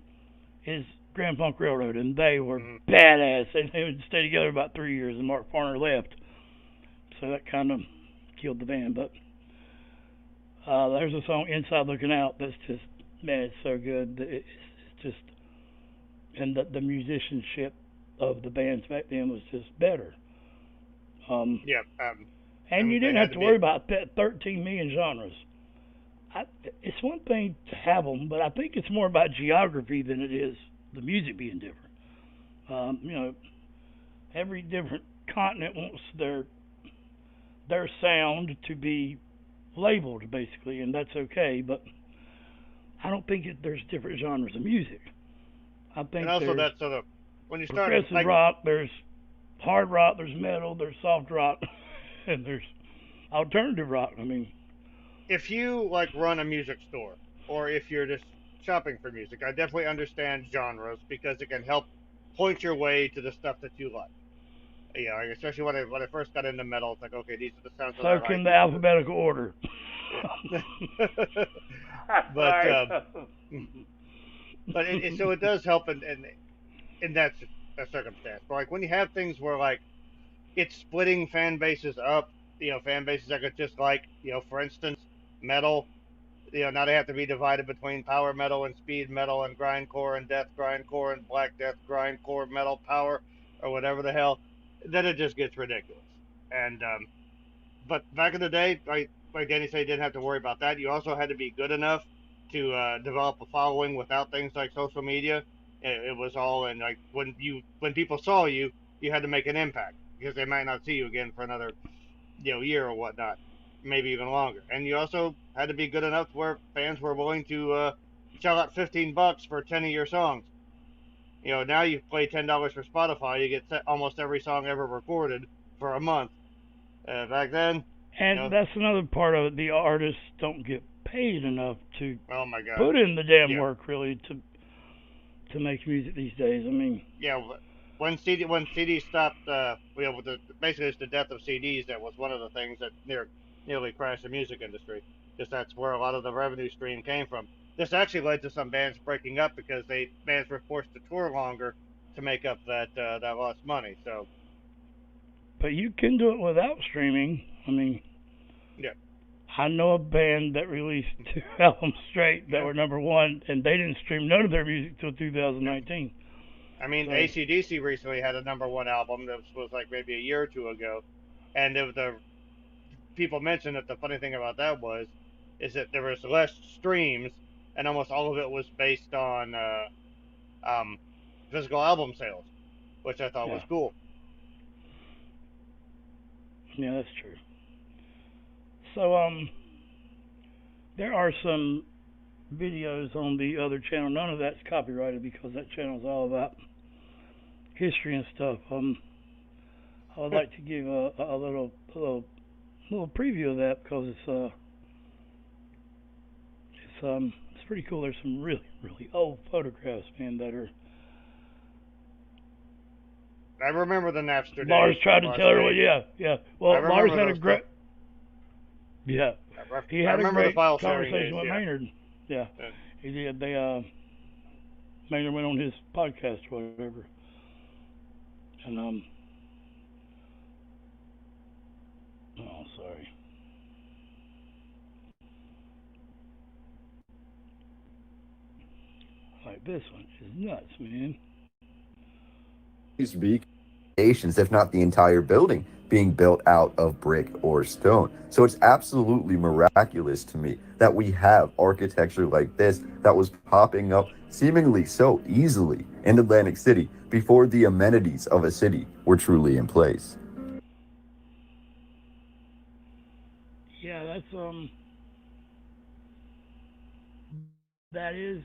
is Grand Funk Railroad, and they were badass. They would stay together about 3 years, and Mark Farner left. So that kind of killed the band, but there's a song, Inside Looking Out, that's just, man, it's so good. It's just, and the musicianship of the bands back then was just better. And you didn't have to worry about 13 million genres. It's one thing to have them, but I think it's more about geography than it is the music being different. Every different continent wants their sound to be labeled, basically, and that's okay, but I don't think there's different genres of music. I think and also there's when you start progressive rock, there's hard rock, there's metal, there's soft rock, and there's alternative rock. I mean, if you like run a music store or if you're just shopping for music, I definitely understand genres because it can help point your way to the stuff that you like. Yeah, especially when I first got into metal, it's like, okay, these are the sounds that I like. So can the alphabetical order. Yeah. But so it does help in that circumstance. But like when you have things where like it's splitting fan bases up, fan bases that could just like, for instance, metal, Now they have to be divided between power metal and speed metal and grindcore and death grindcore and black death grindcore metal power or whatever the hell. Then it just gets ridiculous. And but back in the day, like Danny said, you didn't have to worry about that. You also had to be good enough to develop a following without things like social media. It was all in like when people saw you, you had to make an impact because they might not see you again for another year or whatnot, maybe even longer. And you also had to be good enough where fans were willing to shell out $15 for 10 of your songs. Now you play $10 for Spotify, you get almost every song ever recorded for a month. Back then, And that's another part of it. The artists don't get paid enough to oh my god, put in the damn yeah, work really to make music these days. I mean, yeah. When CDs stopped, with basically it's the death of CDs that was one of the things that nearly crashed the music industry. Because that's where a lot of the revenue stream came from. This actually led to some bands breaking up because bands were forced to tour longer to make up that lost money. So but you can do it without streaming. I mean, yeah, I know a band that released 2 albums straight that were number one, and they didn't stream none of their music till 2019. I mean, So, AC/DC recently had a number one album that was like maybe a year or two ago, and the people mentioned that the funny thing about that is that there was less streams, and almost all of it was based on um, physical album sales, which I thought was yeah, cool. yeah, that's true. So, there are some videos on the other channel. None of that's copyrighted because that channel is all about history and stuff. I would like to give a little preview of that because it's pretty cool. There's some really old photographs, man, that are. I remember the Napster days. Lars tried to tell her, well, yeah. Well, Lars had a great. Yeah, he had a great conversation with Maynard. Yeah, he did. Maynard went on his podcast or whatever, and oh, sorry. Like this one is nuts, man. Used to be nations, if not the entire building, being built out of brick or stone. So it's absolutely miraculous to me that we have architecture like this that was popping up seemingly so easily in Atlantic City before the amenities of a city were truly in place. Yeah, that is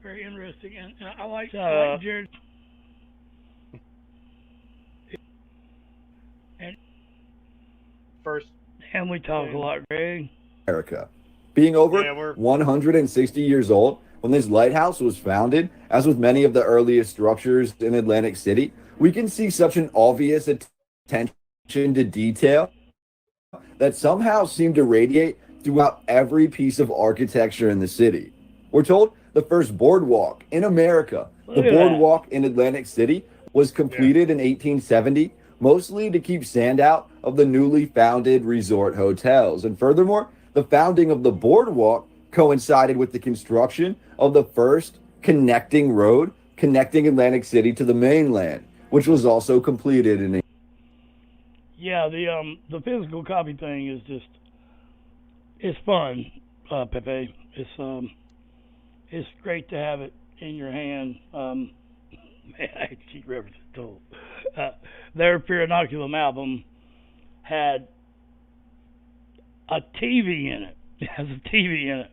very interesting, and I like Jared. First, and we talk a lot, Greg. America. Being over 160 years old when this lighthouse was founded, as with many of the earliest structures in Atlantic City, we can see such an obvious attention to detail that somehow seemed to radiate throughout every piece of architecture in the city. We're told the first boardwalk in America, the boardwalk in Atlantic City, was completed in 1870, mostly to keep sand out of the newly founded resort hotels. And furthermore, the founding of the boardwalk coincided with the construction of the first connecting road connecting Atlantic City to the mainland, which was also completed in. Yeah, the physical copy thing is it's fun, Pepe. It's great to have it in your hand. Man, I keep referencing Toll. Their Pyrrhinoculum album had a TV in it. It has a TV in it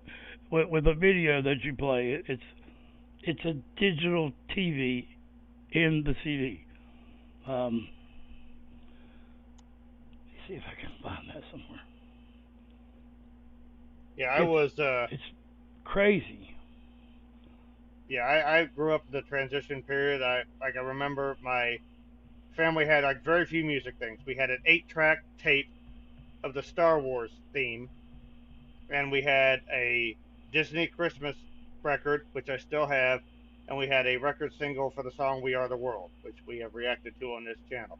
with a video that you play. It's a digital TV in the CD. Let me see if I can find that somewhere. Yeah, it's crazy. Yeah, I grew up in the transition period. I remember my family had like very few music things. We had an 8-track tape of the Star Wars theme, and we had a Disney Christmas record, which I still have, and we had a record single for the song "We Are the World," which we have reacted to on this channel.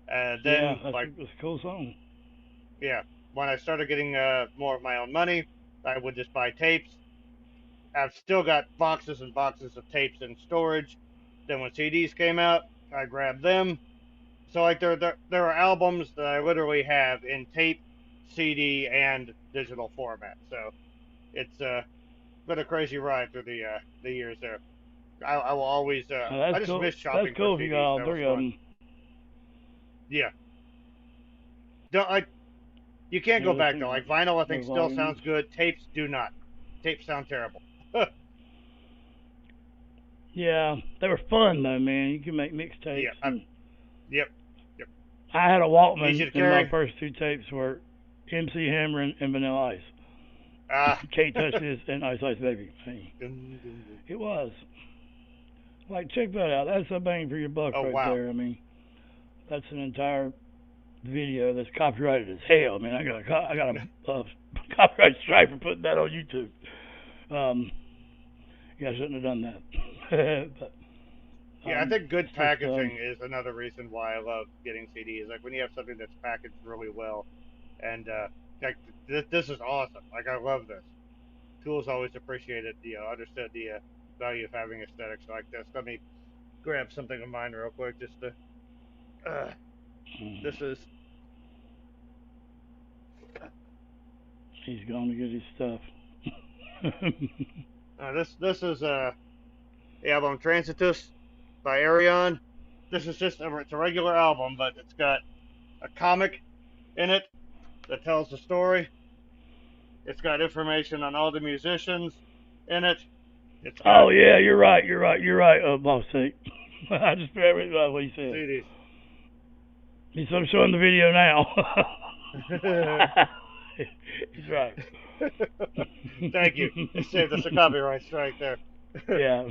Then, that's a cool song. Yeah, when I started getting more of my own money, I would just buy tapes. I've still got boxes and boxes of tapes in storage. Then when CDs came out, I grabbed them. So like there are albums that I literally have in tape, CD, and digital format. So it's been a crazy ride through the years there. I will always I That's just cool. miss That's shopping for cool if you got CDs. all That was three of fun. them. Yeah. Don't I? You can't Yeah, go those back things though. are Like vinyl, I no think still volumes. sounds good. Tapes do not. Tapes sound terrible. Yeah, they were fun though, man. You can make mixtapes. Yeah. Yep. Yep. I had a Easy Walkman, to and my carry. first two tapes were MC Hammer and Vanilla Ice. Ah. Can't Touch This and Ice Ice Baby. I mean, Dun, dun, dun. it was. Like, check that out. That's a bang for your buck Oh right wow. there. I mean, that's an entire video that's copyrighted as hell. I mean, I got a copyright strike for putting that on YouTube. Yeah, I shouldn't have done that. But, Yeah, I think good it's just, packaging is another reason why I love getting CDs. Like when you have something that's packaged really well, and like this is awesome. Like I love this. Tools always appreciated understood the value of having aesthetics like this. Let me grab something of mine real quick. Just to this is he's going to get his stuff. this is the album Transitus by Arion. This is just it's a regular album, but it's got a comic in it that tells the story. It's got information on all the musicians in it. It's got Oh yeah, you're right. Boss Sake. I just remembered what he said. CDs. I'm showing the video now. He's right. Thank you. It saved us a copyright strike there. Yeah.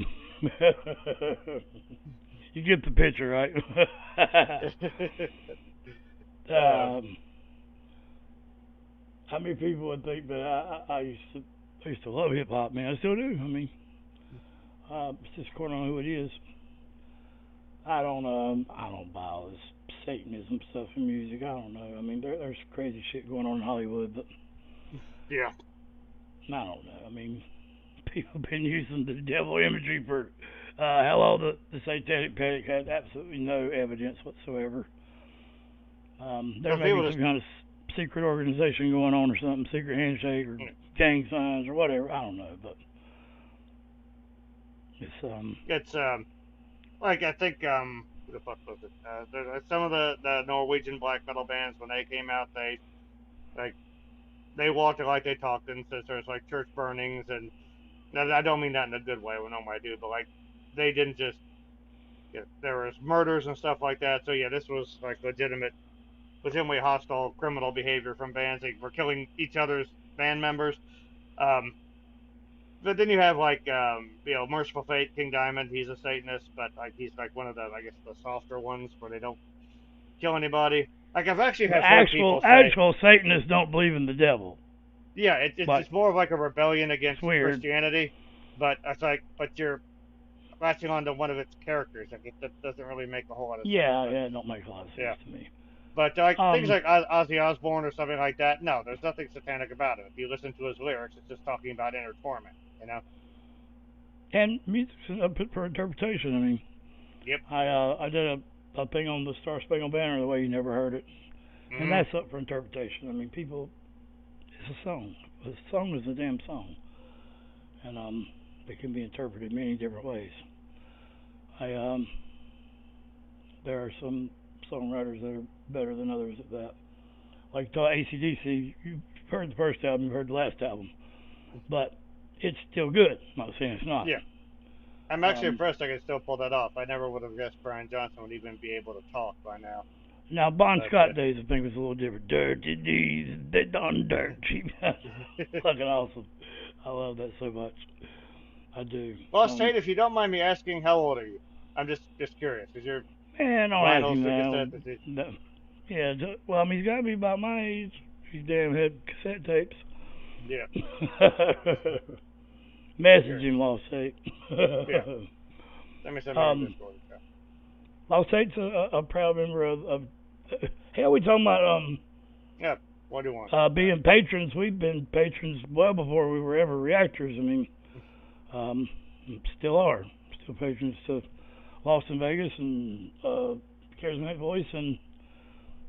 You get the picture, right? How many people would think that I used to love hip hop, man? I still do. I mean, it's just according on who it is. I don't buy all this Satanism stuff in music. I don't know. I mean, there's crazy shit going on in Hollywood, but yeah, I don't know. I mean, people have been using the devil imagery for how long the Satanic Panic had absolutely no evidence whatsoever. There may be some kind of secret organization going on or something, secret handshake or gang signs or whatever. I don't know, but it's like I think who the fuck was it? Some of the Norwegian black metal bands when they came out, they walked it like they talked, and so there's like church burnings, and I don't mean that in a good way. We know I do, but like they didn't just there was murders and stuff like that. So yeah, this was like legitimately hostile criminal behavior from bands. They were killing each other's band members. But then you have like Merciful Fate, King Diamond. He's a Satanist, but like he's like one of the the softer ones where they don't kill anybody. Like I've actually had people say actual Satanists don't believe in the devil. Yeah, it's more of like a rebellion against Christianity. But it's like you're latching onto one of its characters. Like that doesn't really make a whole lot of sense. Yeah, it don't make a lot of sense to me. But like things like Ozzy Osbourne or something like that, no, there's nothing satanic about it. If you listen to his lyrics, it's just talking about inner torment, And music's up for interpretation. I mean, yep. I did a thing on the Star Spangled Banner, the way you never heard it, and that's up for interpretation. I mean, people, it's a song. A song is a damn song, and it can be interpreted many different ways. There are some songwriters that are better than others at that. Like AC/DC, you've heard the first album, you've heard the last album, but it's still good. I'm not saying it's not. Yeah. I'm actually impressed I can still pull that off. I never would have guessed Brian Johnson would even be able to talk by now. Now, Bon Scott days, I think, was a little different. Dirty D's, they done dirt cheap. Fucking awesome. I love that so much. I do. Well, Tate, if you don't mind me asking, how old are you? I'm just curious, because you're... Man, don't ask him that. No. Yeah, well, I mean, he's got to be about my age. He's damn had cassette tapes. Yeah. Message him, Lost Tate. Yeah. Let me send him this. Lost Tate's a proud member of hell, we talking about, yeah. What do you want? Being patrons, we've been patrons well before we were ever reactors. I mean, still are. Still patrons to Lost in Vegas and Charismatic Voice and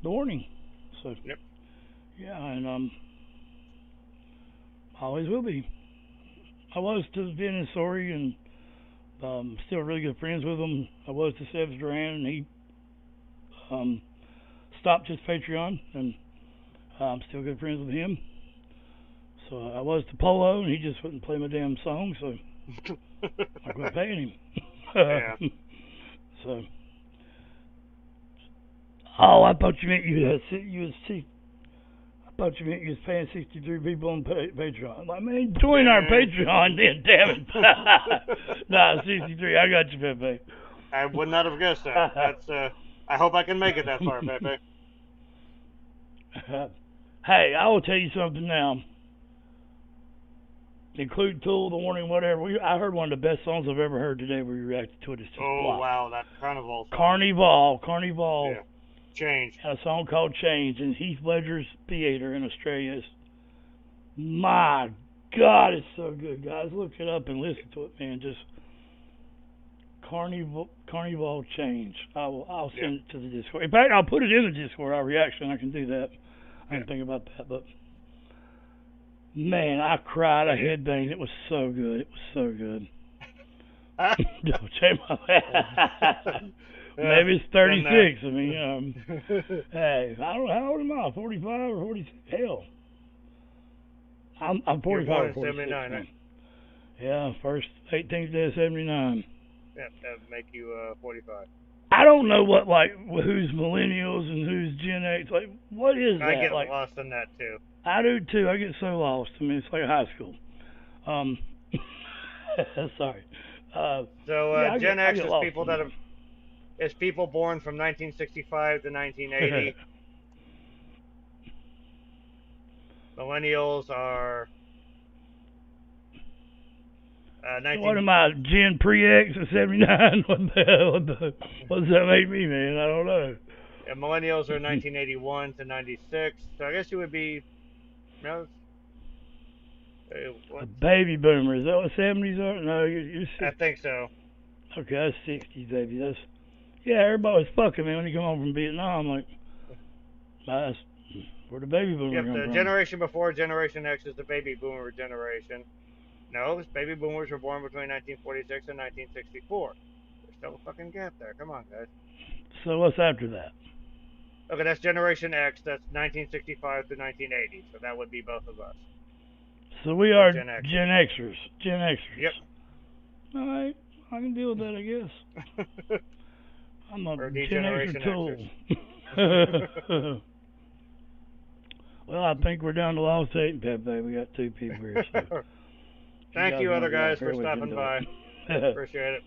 The Warning. So, yep. Yeah, and always will be. I was to Vin and Sorry, and still really good friends with him. I was to Sebs Duran, and he stopped his Patreon, and I'm still good friends with him. So I was to Polo, and he just wouldn't play my damn song, so I quit paying him. Yeah. So, I thought you meant I thought you meant you was paying 63 people on Patreon. I'm like, man, join our Patreon then, damn it. Nah, 63. I got you, Pepe. I would not have guessed that. That's I hope I can make it that far, Pepe. Hey, I will tell you something now. Include Tool, The Warning, whatever. I heard one of the best songs I've ever heard today where you reacted to it. It's just wow, that Carnival song. Carnival. Yeah. Change. Had a song called Change, and Heath Ledger's theater in Australia is, my God, it's so good, guys. Look it up and listen to it, man. Just Carnival Change. I'll send it to the Discord. In fact, I'll put it in the Discord, our reaction. I can do that. I didn't think about that, but man, I cried. I headbanged. It was so good. It was so good. Don't change my Maybe it's 36. I mean, hey, I don't know. How old am I? 45 or 46? Hell. I'm 45 or 46. 79, right? Yeah, first 18th day of 79. Yeah, that would make you 45. I don't know what, who's millennials and who's Gen X. Like, what is that? I get lost in that, too. I do, too. I get so lost. I mean, it's like high school. Sorry. Gen X is people that have... Is people born from 1965 to 1980. Millennials are... What am I, Gen Pre-X of 79? What does that make me, man? I don't know. Yeah, millennials are 1981 to 96. So I guess you would be... No, a baby boomer. Is that what 70s are? No, you're I think so. Okay, that's 60s, baby. That's... Yeah, everybody was fucking, man, when you come home from Vietnam. Like, that's where the baby boomer Yep, come the from. generation before Generation X is the baby boomer generation. No, baby boomers were born between 1946 and 1964. There's still a fucking gap there. Come on, guys. So what's after that? Okay, that's Generation X. That's 1965 to 1980. So that would be both of us. So we are Gen Xers. Gen Xers. Gen Xers. Yep. All right, I can deal with that, I guess. I'm a Gen Xer tool. Well, I think we're down to Lost 8 and Pepe. We got 2 people here. So. Thank you, other guys, for stopping by. Appreciate it.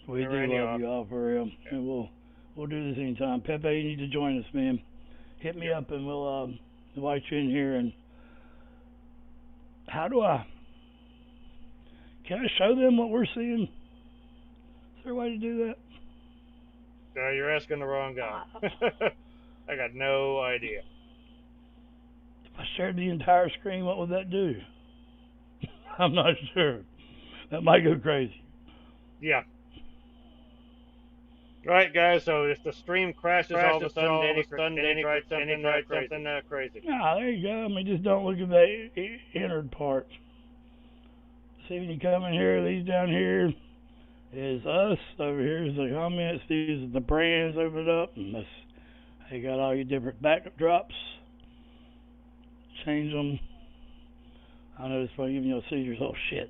We do love you all, for real. Yeah. And we'll do this anytime. Pepe, you need to join us, man. Hit me up and we'll invite you in here. And how do I? Can I show them what we're seeing? Is there a way to do that? You're asking the wrong guy. I got no idea. If I shared the entire screen, what would that do? I'm not sure. That might go crazy. Yeah. Right, guys, so if the stream crashes all of a sudden, Danny tried something crazy. Ah, there you go. I mean, just don't look at that entered part. See, when you come in here, these down here is us. Over here is the comments. These are the brands opened up. And that's, you got all your different backdrops. Change them. I know it's probably giving you a seizures. Oh, shit.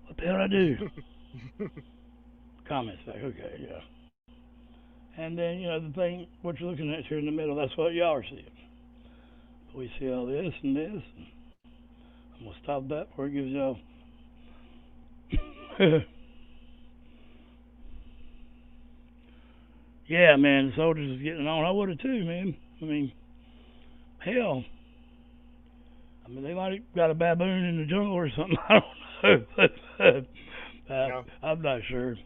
What the hell did I do? Comments back. Okay, yeah. And then, you know, the thing, what you're looking at here in the middle, that's what y'all are seeing. We see all this and this. I'm going to stop that before it gives y'all. Yeah, man, the soldiers is getting on. I would have too, man. I mean, hell. I mean, they might have got a baboon in the jungle or something. I don't know. I'm not sure.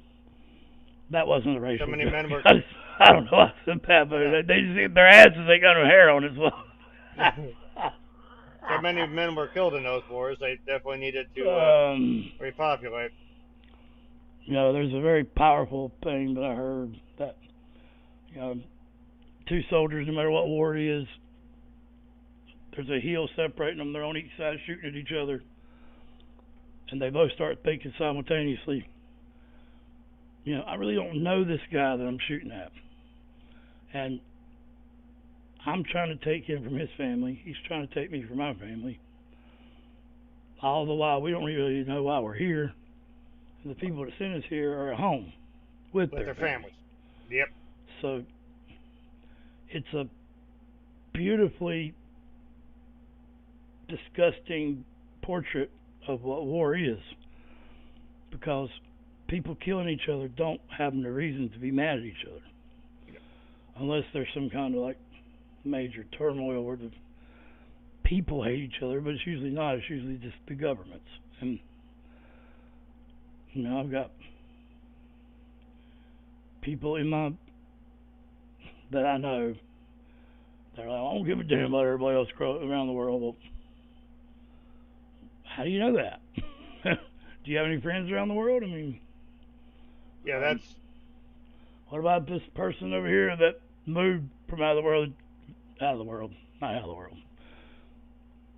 That wasn't a racial. So many men were. I don't know. I said baboon. They just get their asses. They got no hair on it. Well. So many men were killed in those wars. They definitely needed to repopulate. You know, there's a very powerful thing that I heard that, you know, two soldiers, no matter what war it is, there's a hill separating them. They're on each side shooting at each other, and they both start thinking simultaneously, you know, I really don't know this guy that I'm shooting at, and I'm trying to take him from his family. He's trying to take me from my family. All the while, we don't really know why we're here. The people that sent us here are at home with their families. Yep. So it's a beautifully disgusting portrait of what war is, because people killing each other don't have no reason to be mad at each other, unless there's some kind of like major turmoil where the people hate each other, but it's usually not. It's usually just the governments. And you know, I've got people that I know, they're like, I don't give a damn about everybody else around the world. Well, how do you know that? Do you have any friends around the world? I mean, yeah, that's. What about this person over here that moved from not out of the world,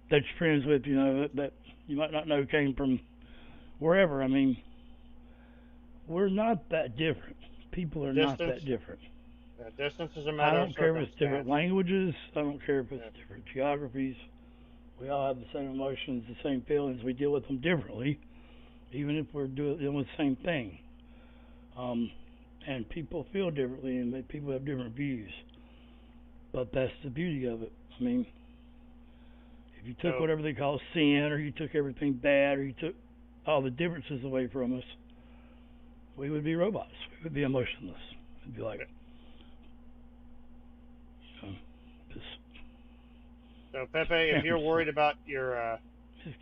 that you're friends with, you know, that you might not know came from wherever. I mean, we're not that different. People are not that different. Distance is a matter of circumstance. I don't care if it's different languages. I don't care if it's different geographies. We all have the same emotions, the same feelings. We deal with them differently, even if we're dealing with the same thing. And people feel differently, and people have different views. But that's the beauty of it. I mean, if you took whatever they call sin, or you took everything bad, or you took all the differences away from us, we would be robots. We would be emotionless. It'd be like, So Pepe, if you're worried about your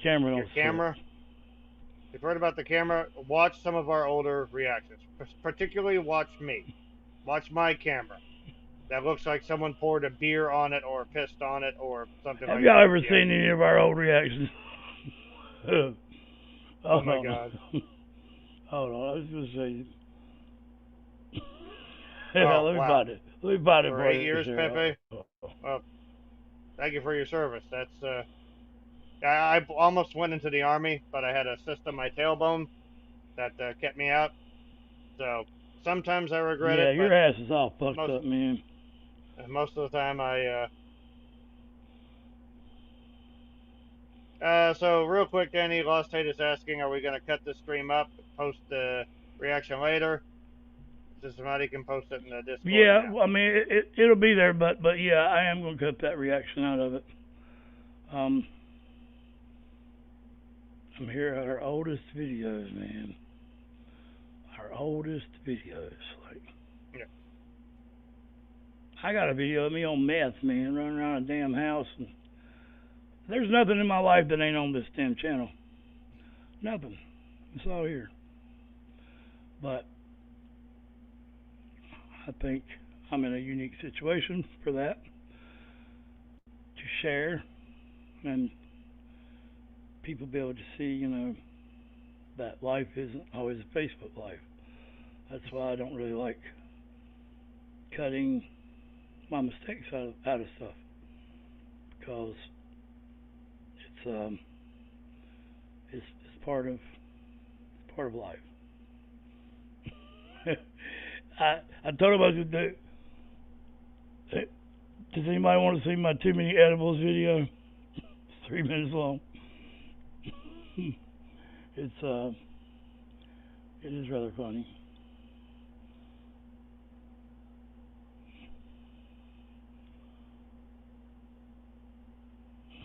camera, if you're worried about the camera, watch some of our older reactions. Particularly watch me. Watch my camera. That looks like someone poured a beer on it or pissed on it or something like that. Have y'all ever seen any of our old reactions? Oh my God. Hold on, I was going to say. Let me find it. Let me find it for 8 years, Pepe. Thank you for your service. That's I almost went into the Army, but I had a cyst on my tailbone that kept me out. So sometimes I regret it. Yeah, your ass is all fucked up, man. Most of the time so real quick, Danny, Lost Hate is asking, are we going to cut the stream up, post the reaction later? So somebody can post it in the Discord. Yeah, well, I mean, it'll be there, but yeah, I am going to cut that reaction out of it. I'm here at our oldest videos, man. Our oldest videos, like. Yeah. I got a video of me on meth, man, running around a damn house, and there's nothing in my life that ain't on this damn channel. Nothing. It's all here. But I think I'm in a unique situation for that, to share and people be able to see, you know, that life isn't always a Facebook life. That's why I don't really like cutting my mistakes out of stuff, because it's part of life. I told him I was going to do. Does anybody want to see my too many edibles video? It's 3 minutes long. It is rather funny.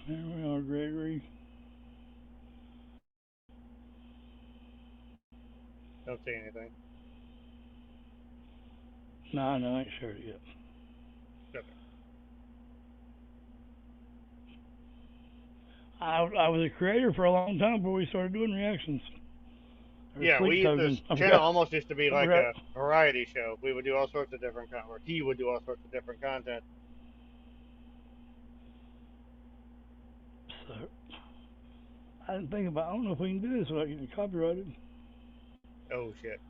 There we are, Gregory. Don't see anything. No, I ain't shared it yet. Okay. I was a creator for a long time before we started doing reactions. Yeah, this channel almost used to be like a variety show. We would do all sorts of different content, or he would do all sorts of different content. So I didn't think about. I don't know if we can do this without getting copyrighted. Oh shit.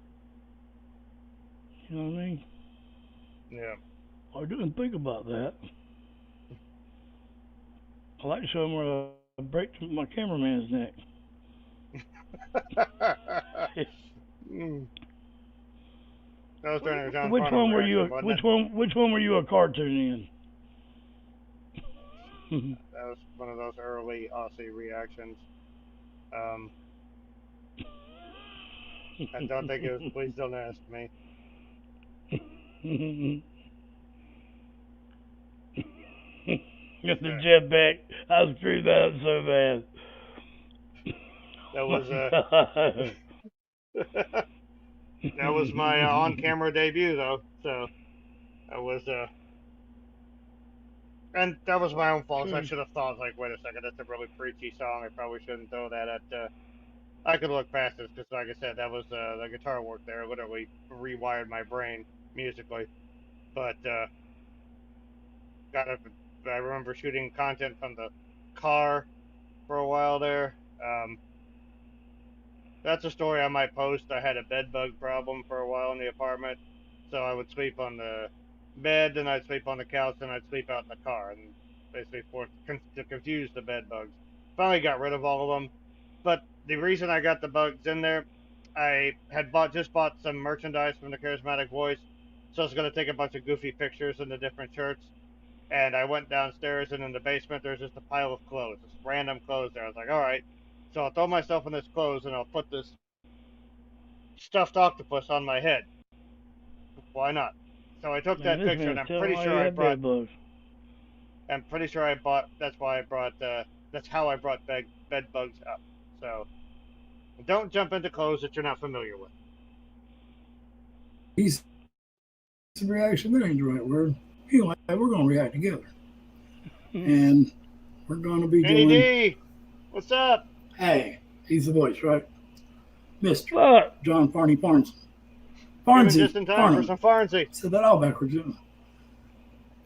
You know what I mean? Yeah. I didn't think about that. I like to show them where I break my cameraman's neck. I was trying to John Which Farnham one were you? reaction, Which one were you a cartoon in? That was one of those early Aussie reactions. I don't think it was. Please don't ask me. Get the jetpack. I screwed that up so bad. That was that was my on-camera debut, though. So I was and that was my own fault. So I should have thought, like, wait a second, that's a really preachy song. I probably shouldn't throw that at. I could look past this because, like I said, that was the guitar work there. Literally rewired my brain musically. But I remember shooting content from the car for a while there. That's a story I might post. I had a bed bug problem for a while in the apartment, so I would sleep on the bed, then I'd sleep on the couch, then I'd sleep out in the car, and basically to confuse the bed bugs. Finally got rid of all of them, but the reason I got the bugs in there, I had just bought some merchandise from the Charismatic Voice, so I was going to take a bunch of goofy pictures in the different shirts, and I went downstairs, and in the basement there's just a pile of clothes, just random clothes there. I was like, all right, so I'll throw myself in this clothes, and I'll put this stuffed octopus on my head. Why not? So I took that picture, and I'm pretty sure I brought. I'm pretty sure I bought. That's why I brought. That's how I brought bed bugs up. So don't jump into clothes that you're not familiar with. He's reaction. That ain't the right word. Anyway, we're gonna react together, and we're gonna be doing. D, what's up? Hey, he's the voice, right? Mr. John Farney Farnsey. Farnsey. Just in time for some Farnsey. Said that all backwards, didn't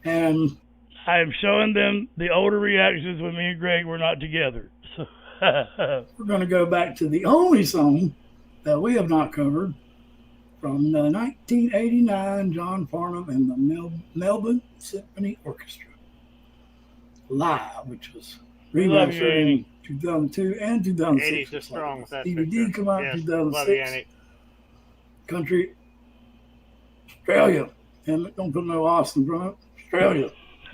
I? And I am showing them the older reactions when me and Greg were not together. So we're going to go back to the only song that we have not covered from the 1989 John Farnham and the Melbourne Symphony Orchestra live, which was remastered in 2002 and 2006. 80s is strong with that DVD picture. come out in Yes, 2006. love you, Country, Australia. Damn it, don't put no Austin in front of it.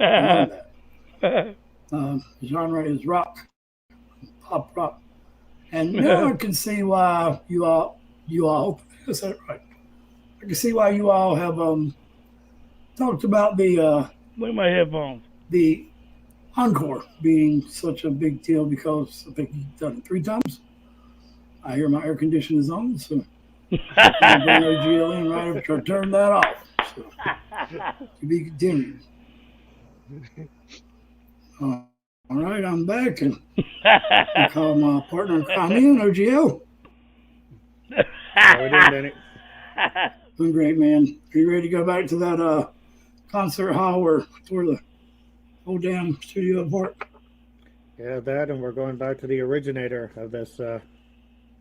Australia. The genre is rock, pop rock. And now I can see why you all, is that right? I can see why you all have talked about the look at my headphones. The encore being such a big deal because I think you've done it 3 times. I hear my air conditioner is on, so I'm going to OGL in right after I turn that off. So, to be continued. All right, I'm back, and I call my partner and come in, OGL. How we doing, Danny? Doing great, man. Are you ready to go back to that concert hall where the whole damn studio apart? Yeah, that, and we're going back to the originator of this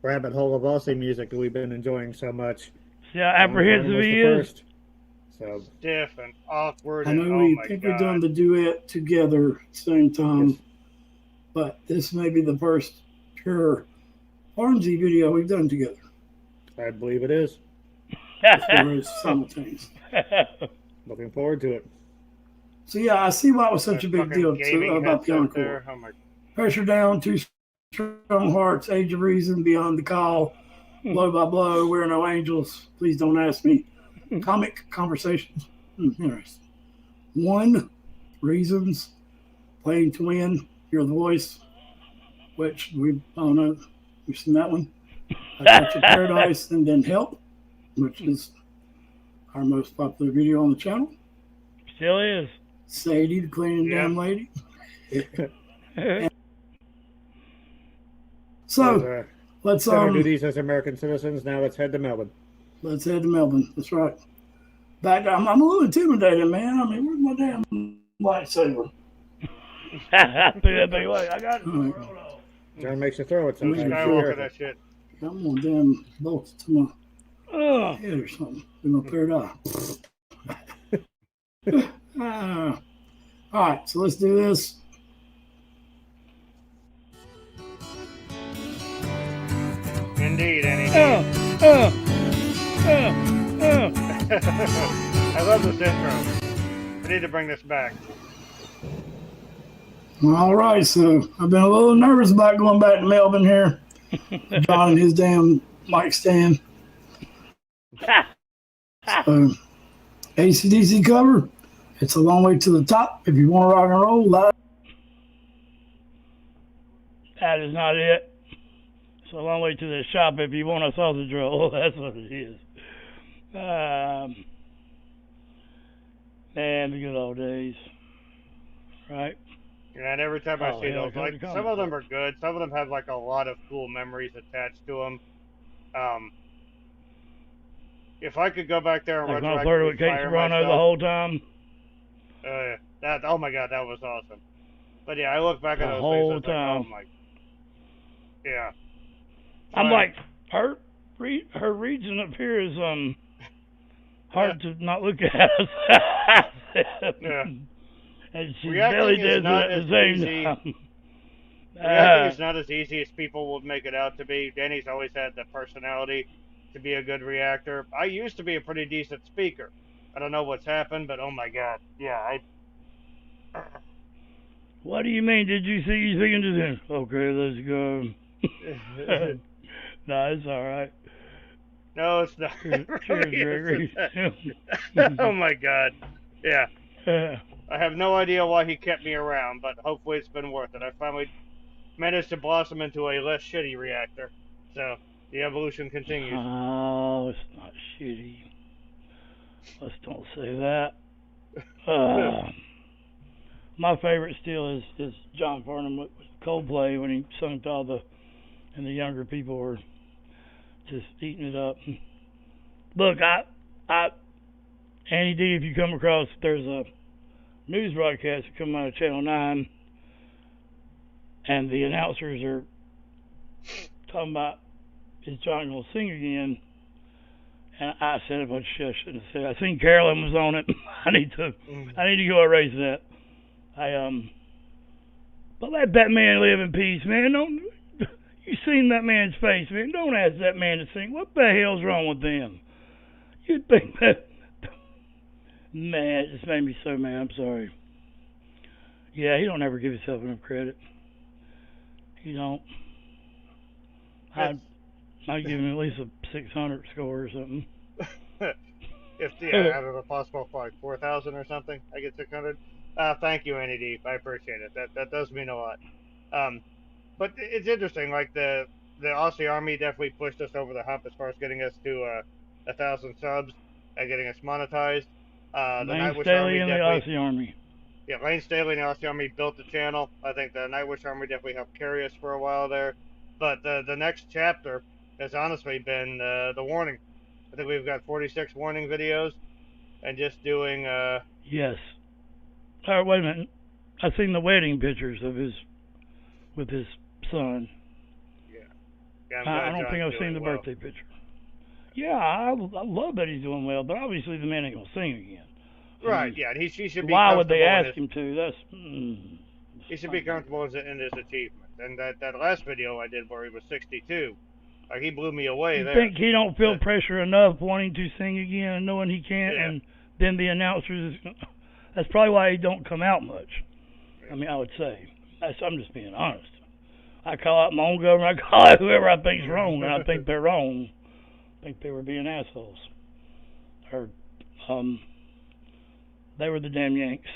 rabbit hole of Aussie music that we've been enjoying so much. See how apprehensive he is? So stiff and awkward. I know we think we've done the duet together at the same time, yes. But this may be the first pure Farnsey video we've done together. I believe it is. Simultaneous. Looking forward to it. So yeah, I see why it was such a big deal about the encore. Pressure down, 2 strong hearts, age of reason, beyond the call, blow by blow, we're no angels, please don't ask me. Comic conversations. Interesting. 1, reasons, playing to win, you're the voice, which we've seen that one. I Got Your Paradise, and then Help, which is our most popular video on the channel. Still is. Sadie, the cleaning damn lady. So let's do these as American citizens. Now let's head to Melbourne. Let's head to Melbourne. That's right. Back, I'm a little intimidated, man. I mean, where's my damn lightsaber? I threw that thing away. I got it. Hold on. John makes you throw it. So Skywalker that shit. I'm gonna damn bolt to my head or something. In my third eye. All right, so let's do this. Indeed, indeed. I love this intro. I need to bring this back. All right, so I've been a little nervous about going back to Melbourne here. John and his damn mic stand. So, AC/DC cover. It's a long way to the top. If you want to rock and roll, live. That is not it. It's a long way to the shop if you want a sausage roll. That's what it is. Man, the good old days. Right? Yeah, and every time I see those, like, some of them are good. Some of them have, like, a lot of cool memories attached to them. If I could go back there and retroactively with Kate Sobrano the whole time. Oh my God, that was awesome. But yeah, I look back at those whole things time. like, oh my. Yeah. I'm like, her region up here is hard to not look at. Yeah. And she barely does it at the same time. Reacting is not as easy as people will make it out to be. Danny's always had the personality to be a good reactor. I used to be a pretty decent speaker. I don't know what's happened, but oh my God, yeah, What do you mean? Did you see you speaking to them? Okay, let's go. No, it's all right. No, it's not. Cheers, Gregory. Oh my God, yeah. I have no idea why he kept me around, but hopefully it's been worth it. I finally managed to blossom into a less shitty reactor, so the evolution continues. Oh, it's not shitty. Let's don't say that. My favorite still is John Farnham with Coldplay when he sung to all and the younger people were just eating it up. Look, Andy D, if you come across, there's a news broadcast that come out of Channel 9, and the announcers are talking about, is John going to sing again? And I said a bunch of shit I shouldn't have said. I seen Carolyn was on it. I need to go erase that. But let that man live in peace, man. You seen that man's face, man. Don't ask that man to sing. What the hell's wrong with them? You'd think that. Man, it just made me so mad. I'm sorry. Yeah, he don't ever give himself enough credit. He don't. I'd give him at least a 600 score or something. Out of a possible like 4,000 or something, I get 600. Thank you, Andy D. I appreciate it. That does mean a lot. But it's interesting. Like the Aussie Army definitely pushed us over the hump as far as getting us to 1,000 subs and getting us monetized. The Lane Staley and the Aussie Army. Yeah, Lane Staley and the Aussie Army built the channel. I think the Nightwish Army definitely helped carry us for a while there. But the next chapter has honestly been the warning. I think we've got 46 warning videos, and just doing. Yes. Oh, wait a minute. I've seen the wedding pictures of with his son. Yeah. I don't think I've seen the birthday picture. Yeah, I love that he's doing well, but obviously the man ain't gonna sing again. Right. Yeah. He should be. Why would they ask him to? That's. He should be comfortable in his achievement. And that last video I did where he was 62, like he blew me away there. You think he don't feel pressure enough wanting to sing again and knowing he can't, and then the announcers, that's probably why he don't come out much. I mean, I would say. I'm just being honest. I call out my own government, I call out whoever I think's wrong, and I think they're wrong. I think they were being assholes. Or, they were the damn Yanks.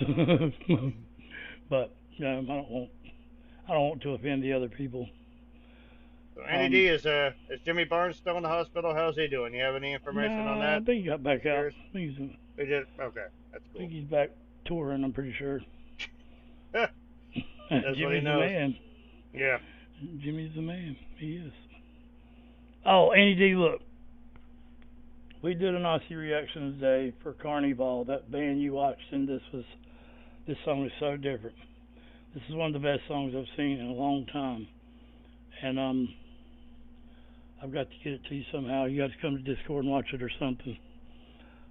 But, I don't want to offend the other people. So Andy D, is Jimmy Barnes still in the hospital? How's he doing? You have any information on that? I think he got back out. He did? Okay, that's cool. I think he's back touring, I'm pretty sure. That's Jimmy's what he knows. The man. Yeah. Jimmy's the man. He is. Oh, Andy D, look. We did an Aussie reaction today for Carnival, that band you watched, and this song is so different. This is one of the best songs I've seen in a long time, and I've got to get it to you somehow. You got to come to Discord and watch it or something.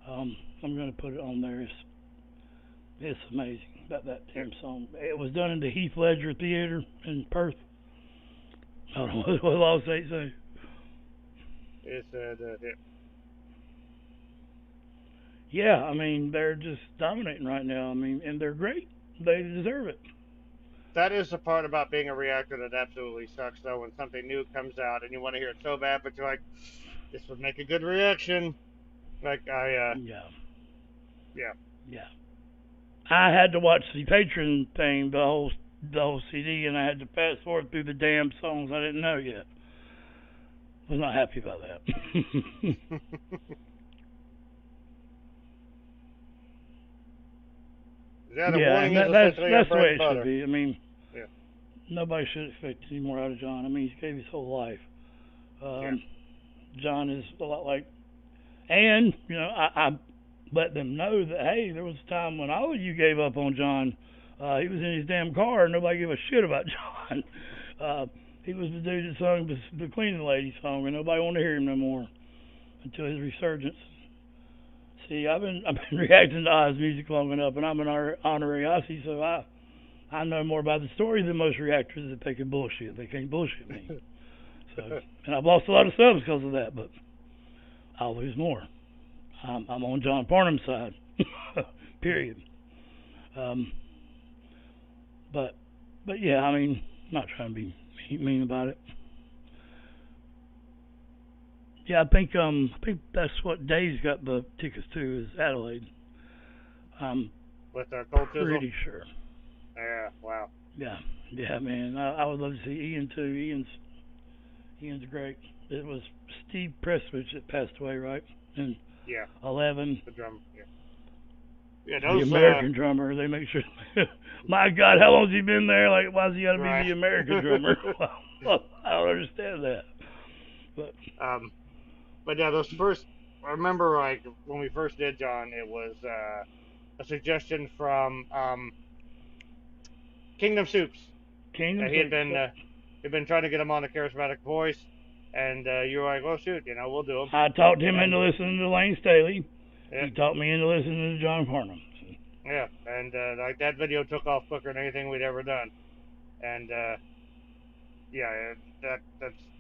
I'm gonna put it on there. It's amazing that damn song. It was done in the Heath Ledger Theater in Perth. I don't know what Lost Eight say. It's Yeah, I mean they're just dominating right now. I mean, and they're great. They deserve it. That is the part about being a reactor that absolutely sucks, though, when something new comes out and you want to hear it so bad, but you're like, this would make a good reaction. Like, Yeah. Yeah. I had to watch the Patreon thing, the whole CD, and I had to fast forward through the damn songs I didn't know yet. Was not happy about that. That's the way it should be. I mean, yeah. Nobody should expect any more out of John. I mean, he gave his whole life. John is a lot like, and you know, I let them know that hey, there was a time when all of you gave up on John. He was in his damn car, and nobody gave a shit about John. He was the dude that sung the cleaning lady song, and nobody wanted to hear him no more until his resurgence. See, I've been reacting to Oz music long enough, and I'm an honorary Aussie, so I know more about the story than most reactors that they can bullshit. They can't bullshit me. So, and I've lost a lot of subs because of that, but I'll lose more. I'm on John Parnham's side. Period. But yeah, I mean, I'm not trying to be mean about it. Yeah, I think that's what Dave's got the tickets to is Adelaide. With our cold chisel? Pretty sure. Yeah, wow. Yeah, man. I would love to see Ian too. Ian's great. It was Steve Prestwich that passed away, right? In 11. The drummer. Yeah. The American drummer. They make sure. My God, how long's he been there? Like, why's he got to be the American drummer? I don't understand that. But yeah, those first. I remember like when we first did John, it was a suggestion from Kingdom Soups. Kingdom He had been trying to get him on a charismatic voice, and you were like, "Well, shoot, we'll do him." I talked him into listening to Lane Staley. Yeah. He talked me into listening to John Parnham. So. Yeah, and like that video took off quicker than anything we'd ever done, and that's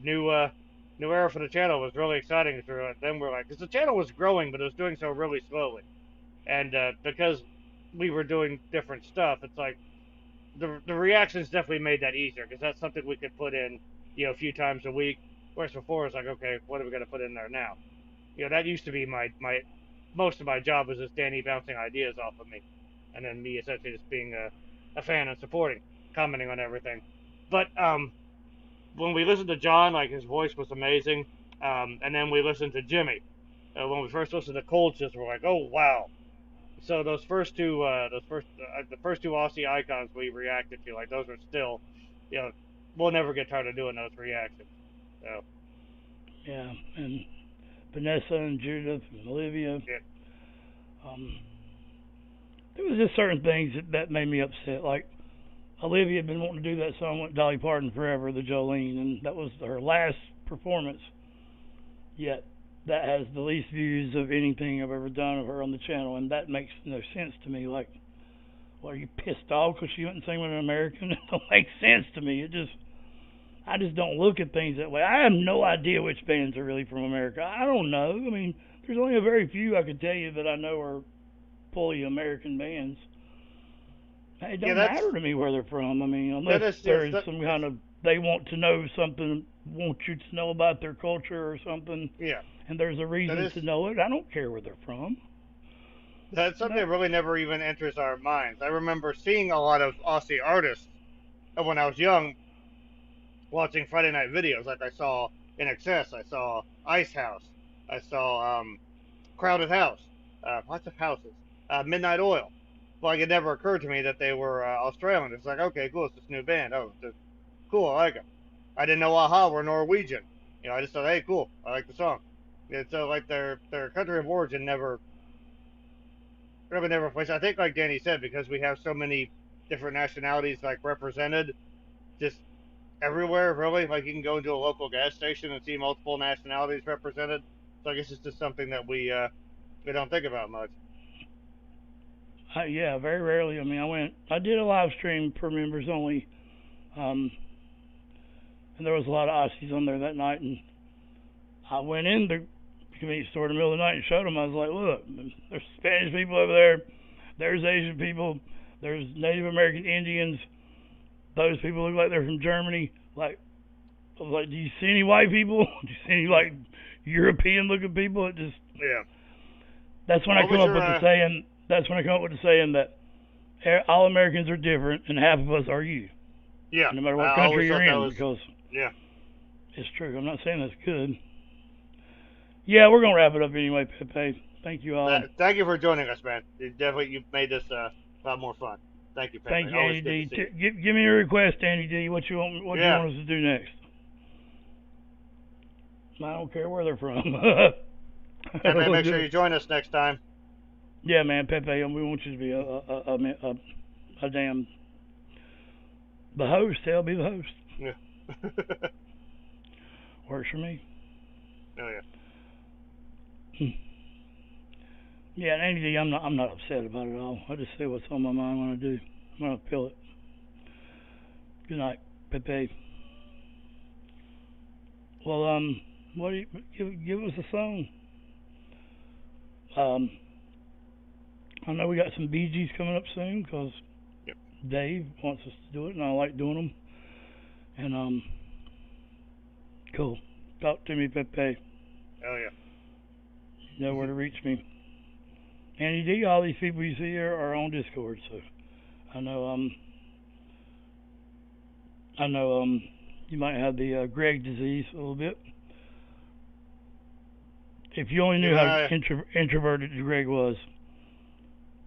new era for the channel. Was really exciting through it. Then we're like, because the channel was growing, but it was doing so really slowly, and because we were doing different stuff, it's like. The reactions definitely made that easier because that's something we could put in, a few times a week. Whereas before it's like, okay, what are we going to put in there now? That used to be my most of my job was just Danny bouncing ideas off of me, and then me essentially just being a fan and supporting, commenting on everything. But when we listened to John, like his voice was amazing, and then we listened to Jimmy. When we first listened to Cold Chisel, we're like, oh wow. So the first two Aussie icons we reacted to, like those are still, we'll never get tired of doing those reactions. So. Yeah, and Vanessa and Judith and Olivia. Yeah. There was just certain things that made me upset. Like Olivia had been wanting to do that song with Dolly Parton forever, the Jolene, and that was her last performance. Yet. That has the least views of anything I've ever done of her on the channel, and that makes no sense to me. Like, what, are you pissed off because she went and sang with an American? It don't make sense to me. I just don't look at things that way. I have no idea which bands are really from America. I don't know. I mean, there's only a very few I could tell you that I know are fully American bands. It doesn't matter to me where they're from. I mean, unless there's some kind of, they want to know something, want you to know about their culture or something. Yeah. And there's a reason to know it. I don't care where they're from. That's something that really never even enters our minds. I remember seeing a lot of Aussie artists when I was young, watching Friday night videos. Like I saw In Excess, I saw Ice House, I saw Crowded House, lots of houses, Midnight Oil. Like it never occurred to me that they were Australian. It's like, okay, cool, it's this new band. Oh, cool, I like them. I didn't know Aha were Norwegian. I just thought, hey, cool, I like the song. And so, like, their country of origin never plays. I think, like Danny said, because we have so many different nationalities like represented just everywhere, really. Like you can go into a local gas station and see multiple nationalities represented. So I guess it's just something that we don't think about much. Yeah, very rarely. I mean, I did a live stream for members only, and there was a lot of Aussies on there that night, and I went in the convenience store in the middle of the night and showed them. I was like, look, there's Spanish people over there, there's Asian people, there's Native American Indians, those people look like they're from Germany. Like, I was like, do you see any white people? Do you see any, like, European-looking people? It just... Yeah. That's when I come up with the saying... That's when I come up with the saying that all Americans are different and half of us are you. Yeah. No matter what country you're in, was, because yeah, it's true. I'm not saying that's good. Yeah, we're gonna wrap it up anyway, Pepe. Thank you all. Thank you for joining us, man. You've made this a lot more fun. Thank you, Pepe. Thank you, Andy D. Give me a request, Andy D. What you want? What you want us to do next? I don't care where they're from. And make sure you join us next time. Yeah, man, Pepe, we want you to be a damn the host. Hell, be the host. Yeah. Works for me. Oh yeah. Yeah, and Andy, I'm not upset about it at all. I just say what's on my mind when I do. When I feel it. Good night, Pepe. Well, what do you give us a song? I know we got some Bee Gees coming up soon because Dave wants us to do it, and I like doing them. And cool. Talk to me, Pepe. Oh yeah. You know where to reach me. Andy D, all these people you see here are on Discord, so I know you might have the Greg disease a little bit. If you only knew how introverted Greg was.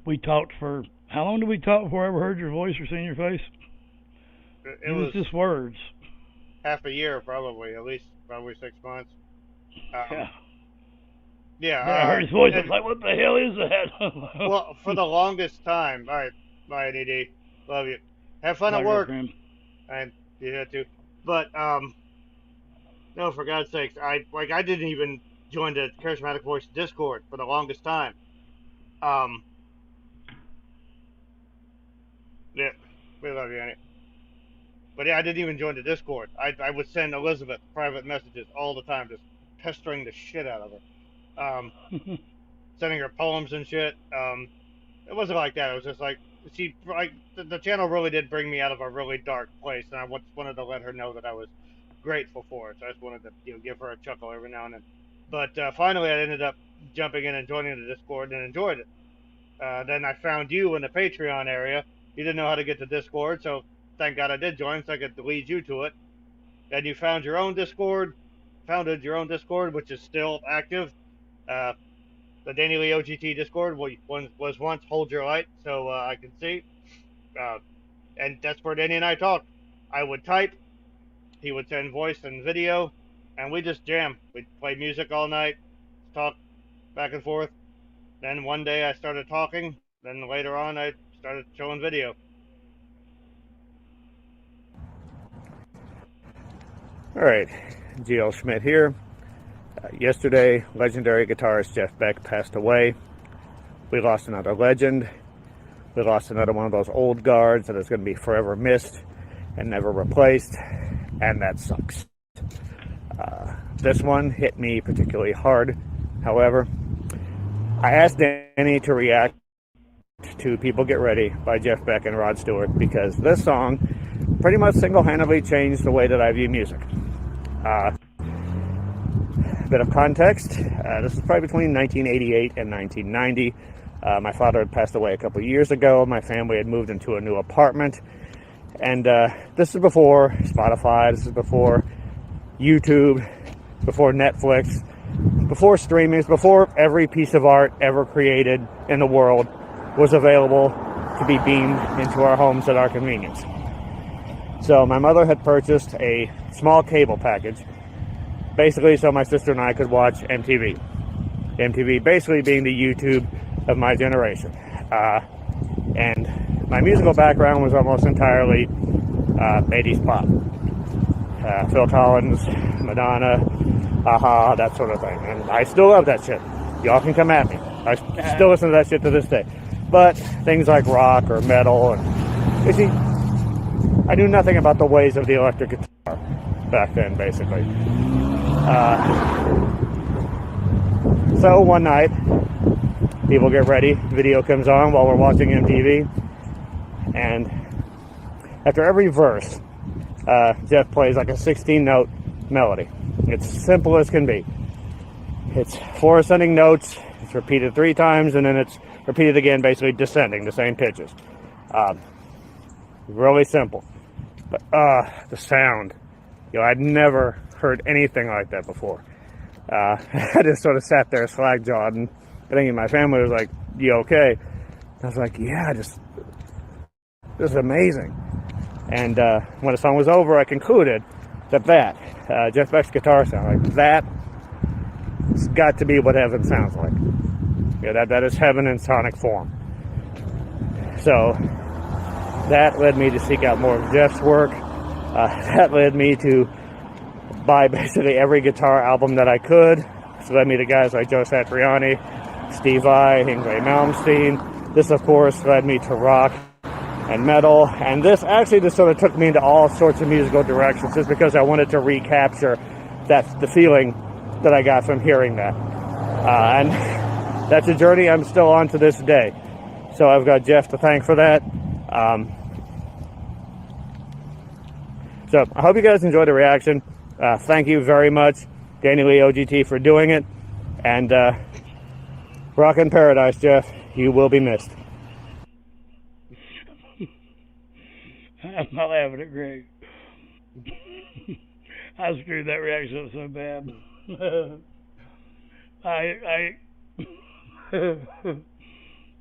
We talked for... How long did we talk before I ever heard your voice or seen your face? It was just words. Half a year, probably. At least, probably 6 months. Yeah. Yeah. I heard his voice. I was like, what the hell is that? Well, for the longest time... All right. Bye, NED. Love you. Have fun at work. And you had to. But, no, for God's sakes. I didn't even join the Charismatic Voice Discord for the longest time. Yeah, we love you, Annie. But yeah, I didn't even join the Discord. I would send Elizabeth private messages all the time, just pestering the shit out of her. Sending her poems and shit. It wasn't like that. It was just like, the channel really did bring me out of a really dark place, and I wanted to let her know that I was grateful for it. So I just wanted to give her a chuckle every now and then. But finally, I ended up jumping in and joining the Discord and enjoyed it. Then I found you in the Patreon area. You didn't know how to get to Discord, so thank God I did join so I could lead you to it. And you founded your own Discord, which is still active. The Danny Lee OGT Discord was once Hold Your Light, so I can see. And that's where Danny and I talked. I would type, he would send voice and video, and we just jam. We'd play music all night, talk back and forth. Then one day I started talking, then later on I started showing video. All right, GL Schmidt here. Yesterday, legendary guitarist Jeff Beck passed away. We lost another legend. We lost another one of those old guards that is going to be forever missed and never replaced, and that sucks. This one hit me particularly hard. However, I asked Danny to react to People Get Ready by Jeff Beck and Rod Stewart because this song pretty much single-handedly changed the way that I view music. Bit of context, this is probably between 1988 and 1990. My father had passed away a couple years ago. My family had moved into a new apartment. And this is before Spotify, this is before YouTube, before Netflix, before streaming, before every piece of art ever created in the world was available to be beamed into our homes at our convenience. So my mother had purchased a small cable package, basically so my sister and I could watch MTV. MTV basically being the YouTube of my generation. And my musical background was almost entirely 80s pop. Phil Collins, Madonna, Aha, that sort of thing. And I still love that shit. Y'all can come at me. I still listen to that shit to this day. But things like rock or metal, and you see, I knew nothing about the ways of the electric guitar back then, basically. So one night, people get ready, video comes on while we're watching MTV, and after every verse, Jeff plays like a 16-note melody. It's simple as can be. It's 4 ascending notes, it's repeated 3 times, and then it's repeated again, basically descending the same pitches. Really simple. But the sound, I'd never heard anything like that before. I just sort of sat there slack-jawed, and I think my family was like, "You okay?" I was like, "Yeah, this is amazing." And when the song was over, I concluded that Jeff Beck's guitar sound, like that's got to be what heaven sounds like. That is heaven in sonic form. So that led me to seek out more of Jeff's work. That led me to buy basically every guitar album that I could. This led me to guys like Joe Satriani, Steve Vai, Yngwie Malmsteen. This, of course, led me to rock and metal. And this actually just sort of took me into all sorts of musical directions just because I wanted to recapture the feeling that I got from hearing that. And that's a journey I'm still on to this day. So I've got Jeff to thank for that. So I hope you guys enjoyed the reaction. Thank you very much, Danny Lee OGT, for doing it. And rock in paradise, Jeff. You will be missed. I'm not laughing at Greg. I screwed that reaction up so bad.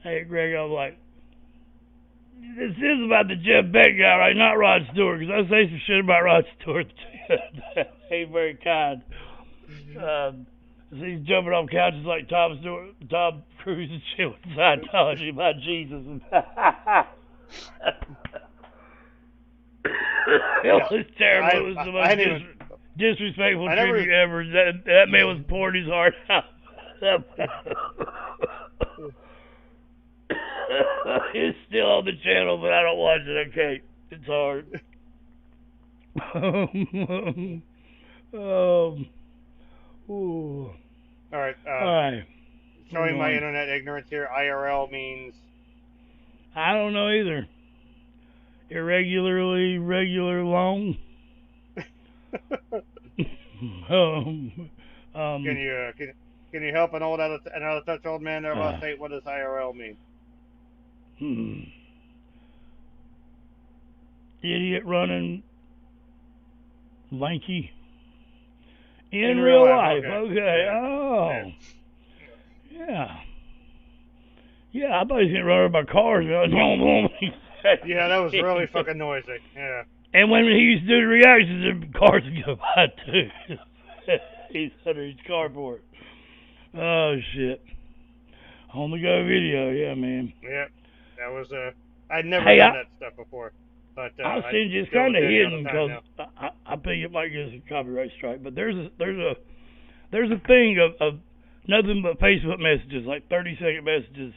Hey, Greg, I was like, this is about the Jeff Beck guy, right? Not Rod Stewart, because I say some shit about Rod Stewart that ain't very kind. He's jumping off couches like Tom Cruise and shit with Scientology about Jesus. It was terrible. It was the most disrespectful tribute ever. That man was pouring his heart out. It's still on the channel, but I don't watch it. Okay, it's hard. All right. Showing my internet ignorance here, IRL means? I don't know either. Regular long. Can you help an out of touch old man there about state? What does IRL mean? Idiot running lanky in real life. Okay. Oh. Yeah. I thought he was gonna run over by cars. Yeah, that was really fucking noisy. Yeah. And when he used to do the reactions, the cars would go by too. He's under his carport. Oh shit. On the go video, yeah, man. Yeah, that was I'd never done that stuff before. But I'll send you. It's kind of hidden because I think it might get us a copyright strike. But there's a thing of nothing but Facebook messages, like 30-second messages.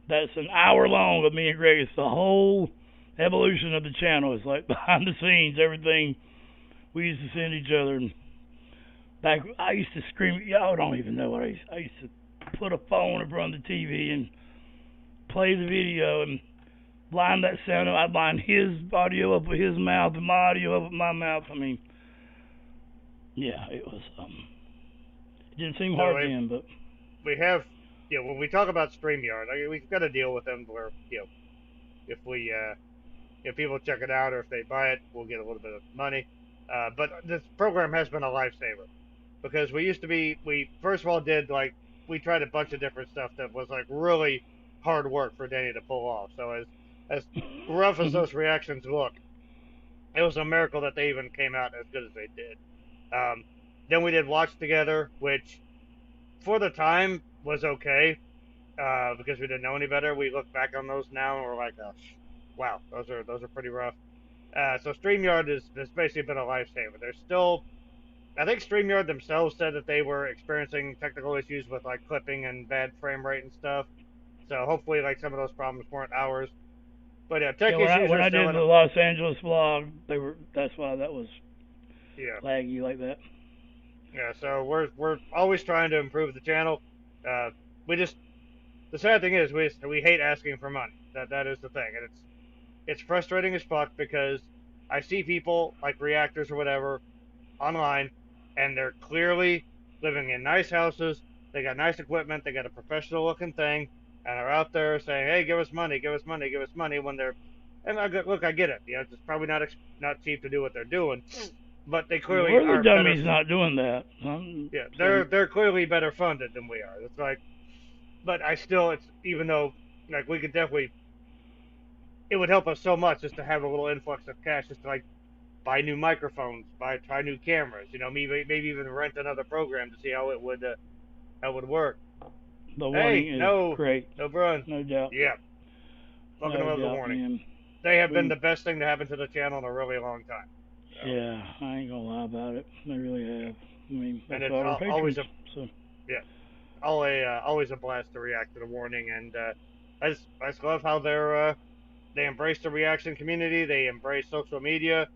That's an hour long of me and Greg. It's the whole evolution of the channel. It's like behind the scenes, everything we used to send each other. And back, I used to scream. Y'all don't even know what I used to put a phone in front of the TV and play the video and line that sound up. I'd line his audio up with his mouth and my audio up with my mouth. I mean, yeah, it was. It didn't seem hard then, but we have. Yeah, when we talk about StreamYard, we've got to deal with them where, if people check it out or if they buy it, we'll get a little bit of money. But this program has been a lifesaver because we first of all we tried a bunch of different stuff that was like really hard work for Danny to pull off. So as rough as those reactions look, it was a miracle that they even came out as good as they did. Then we did Watch Together, which for the time was okay because we didn't know any better. We look back on those now and we're like, oh, wow, those are pretty rough. So StreamYard has basically been a lifesaver. There's still, I think StreamYard themselves said that they were experiencing technical issues with like clipping and bad frame rate and stuff. So hopefully, like some of those problems weren't ours. But yeah, tech issues when are I still did the Los Angeles vlog, that's why that was laggy like that. Yeah, so we're always trying to improve the channel. The sad thing is we hate asking for money. That is the thing, and it's frustrating as fuck because I see people like reactors or whatever online, and they're clearly living in nice houses. They got nice equipment. They got a professional looking thing, and they're out there saying, "Hey, give us money, give us money, give us money." When they're, and look, I get it. You know, it's probably not cheap to do what they're doing, but they clearly we're are the dummies not doing that. They're clearly better funded than we are. It's like, but it's even though like we could definitely, it would help us so much just to have a little influx of cash, just to like buy new microphones, try new cameras. You know, maybe even rent another program to see how it would work. The warning is great. No, Brun. No doubt. Yeah. Fucking love the warning. Man. They have been the best thing to happen to the channel in a really long time. So. Yeah, I ain't gonna lie about it. They really have. I mean, that's and it's always always a blast to react to the warning, and I just love how they embrace the reaction community. They embrace social media.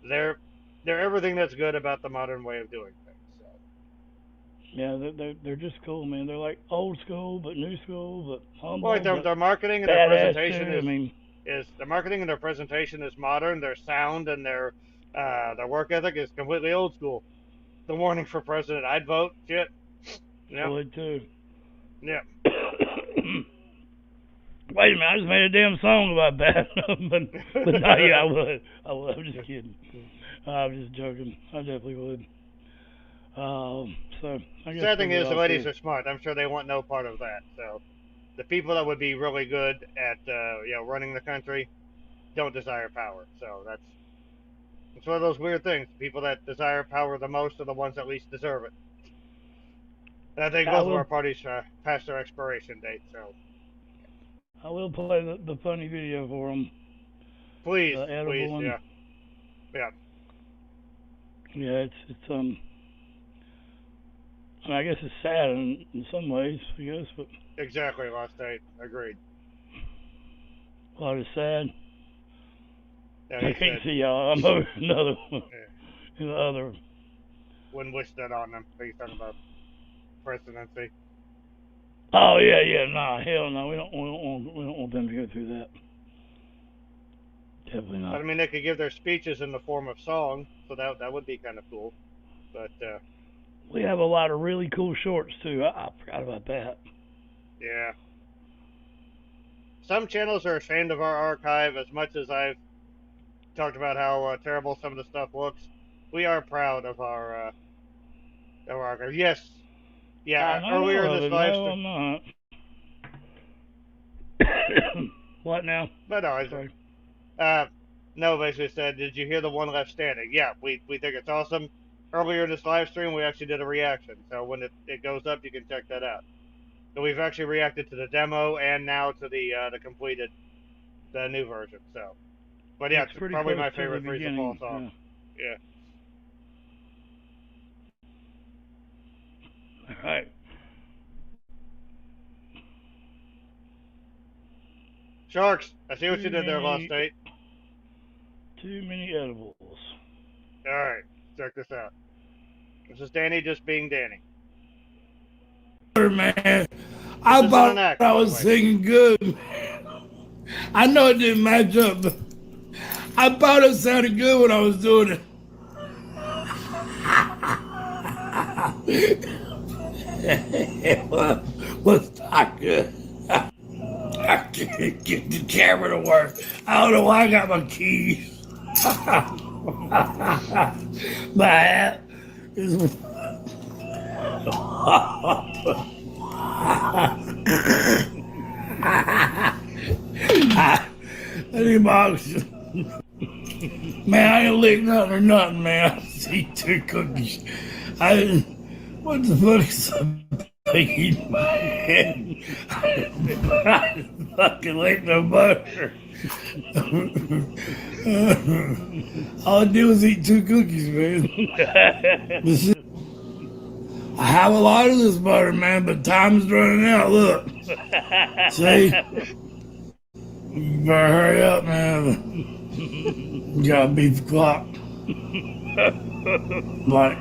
They're everything that's good about the modern way of doing things. So. Yeah, they're just cool, man. They're like old school but new school, but humble. Well, like their marketing and their presentation their marketing and their presentation is modern. Their sound and their work ethic is completely old school. The warning for president, I'd vote. Shit. Yeah. I would too. Yeah. Wait a minute, I just made a damn song about that. but no, yeah, I would. I'm just kidding. I'm just joking. I definitely would. So I guess sad thing is, the ladies are smart. I'm sure they want no part of that. So the people that would be really good at running the country don't desire power. So it's one of those weird things. People that desire power the most are the ones that least deserve it. And I think both of our parties passed their expiration date. So I will play the funny video for them. Please, one. Yeah. Yeah, it's I mean, I guess it's sad in some ways, I guess, but exactly, Lost State. Agreed. Well, it's sad. Yeah, I can't see y'all. I'm over another one. Yeah. The other. Wouldn't wish that on them. Are you talking about presidency? Oh yeah, nah, hell no. We don't want them to go through that. Definitely not. I mean, they could give their speeches in the form of song, so that would be kind of cool. But we have a lot of really cool shorts too. I forgot about that. Yeah. Some channels are ashamed of our archive. As much as I've talked about how terrible some of the stuff looks, we are proud of our archive. Yes. Yeah. Earlier in this live stream. No, I'm not. What now? But no, sorry. No, basically said, did you hear the one left standing? Yeah, we think it's awesome. Earlier in this live stream, we actually did a reaction. So when it goes up, you can check that out. So we've actually reacted to the demo and now to the completed, the new version. So, but yeah, it's probably my favorite Freeze the Fall song. Yeah. All right. Sharks, I see what you did there, Lost State. Too many edibles. All right, check this out. This is Danny just being Danny. Man, I thought I was singing good. I know it didn't match up, but I thought it sounded good when I was doing it. Was not good. I can't get the camera to work. I don't know why I got my keys. My hat is. I need my oxygen. Man, I ain't licked nothing or nothing, man. I just eat 2 cookies. What the fuck is that thing in my head? fucking like no butter. All I did was eat 2 cookies, man. I have a lot of this butter, man, but time's running out. Look. See? You better hurry up, man. You gotta beat the clock. Like,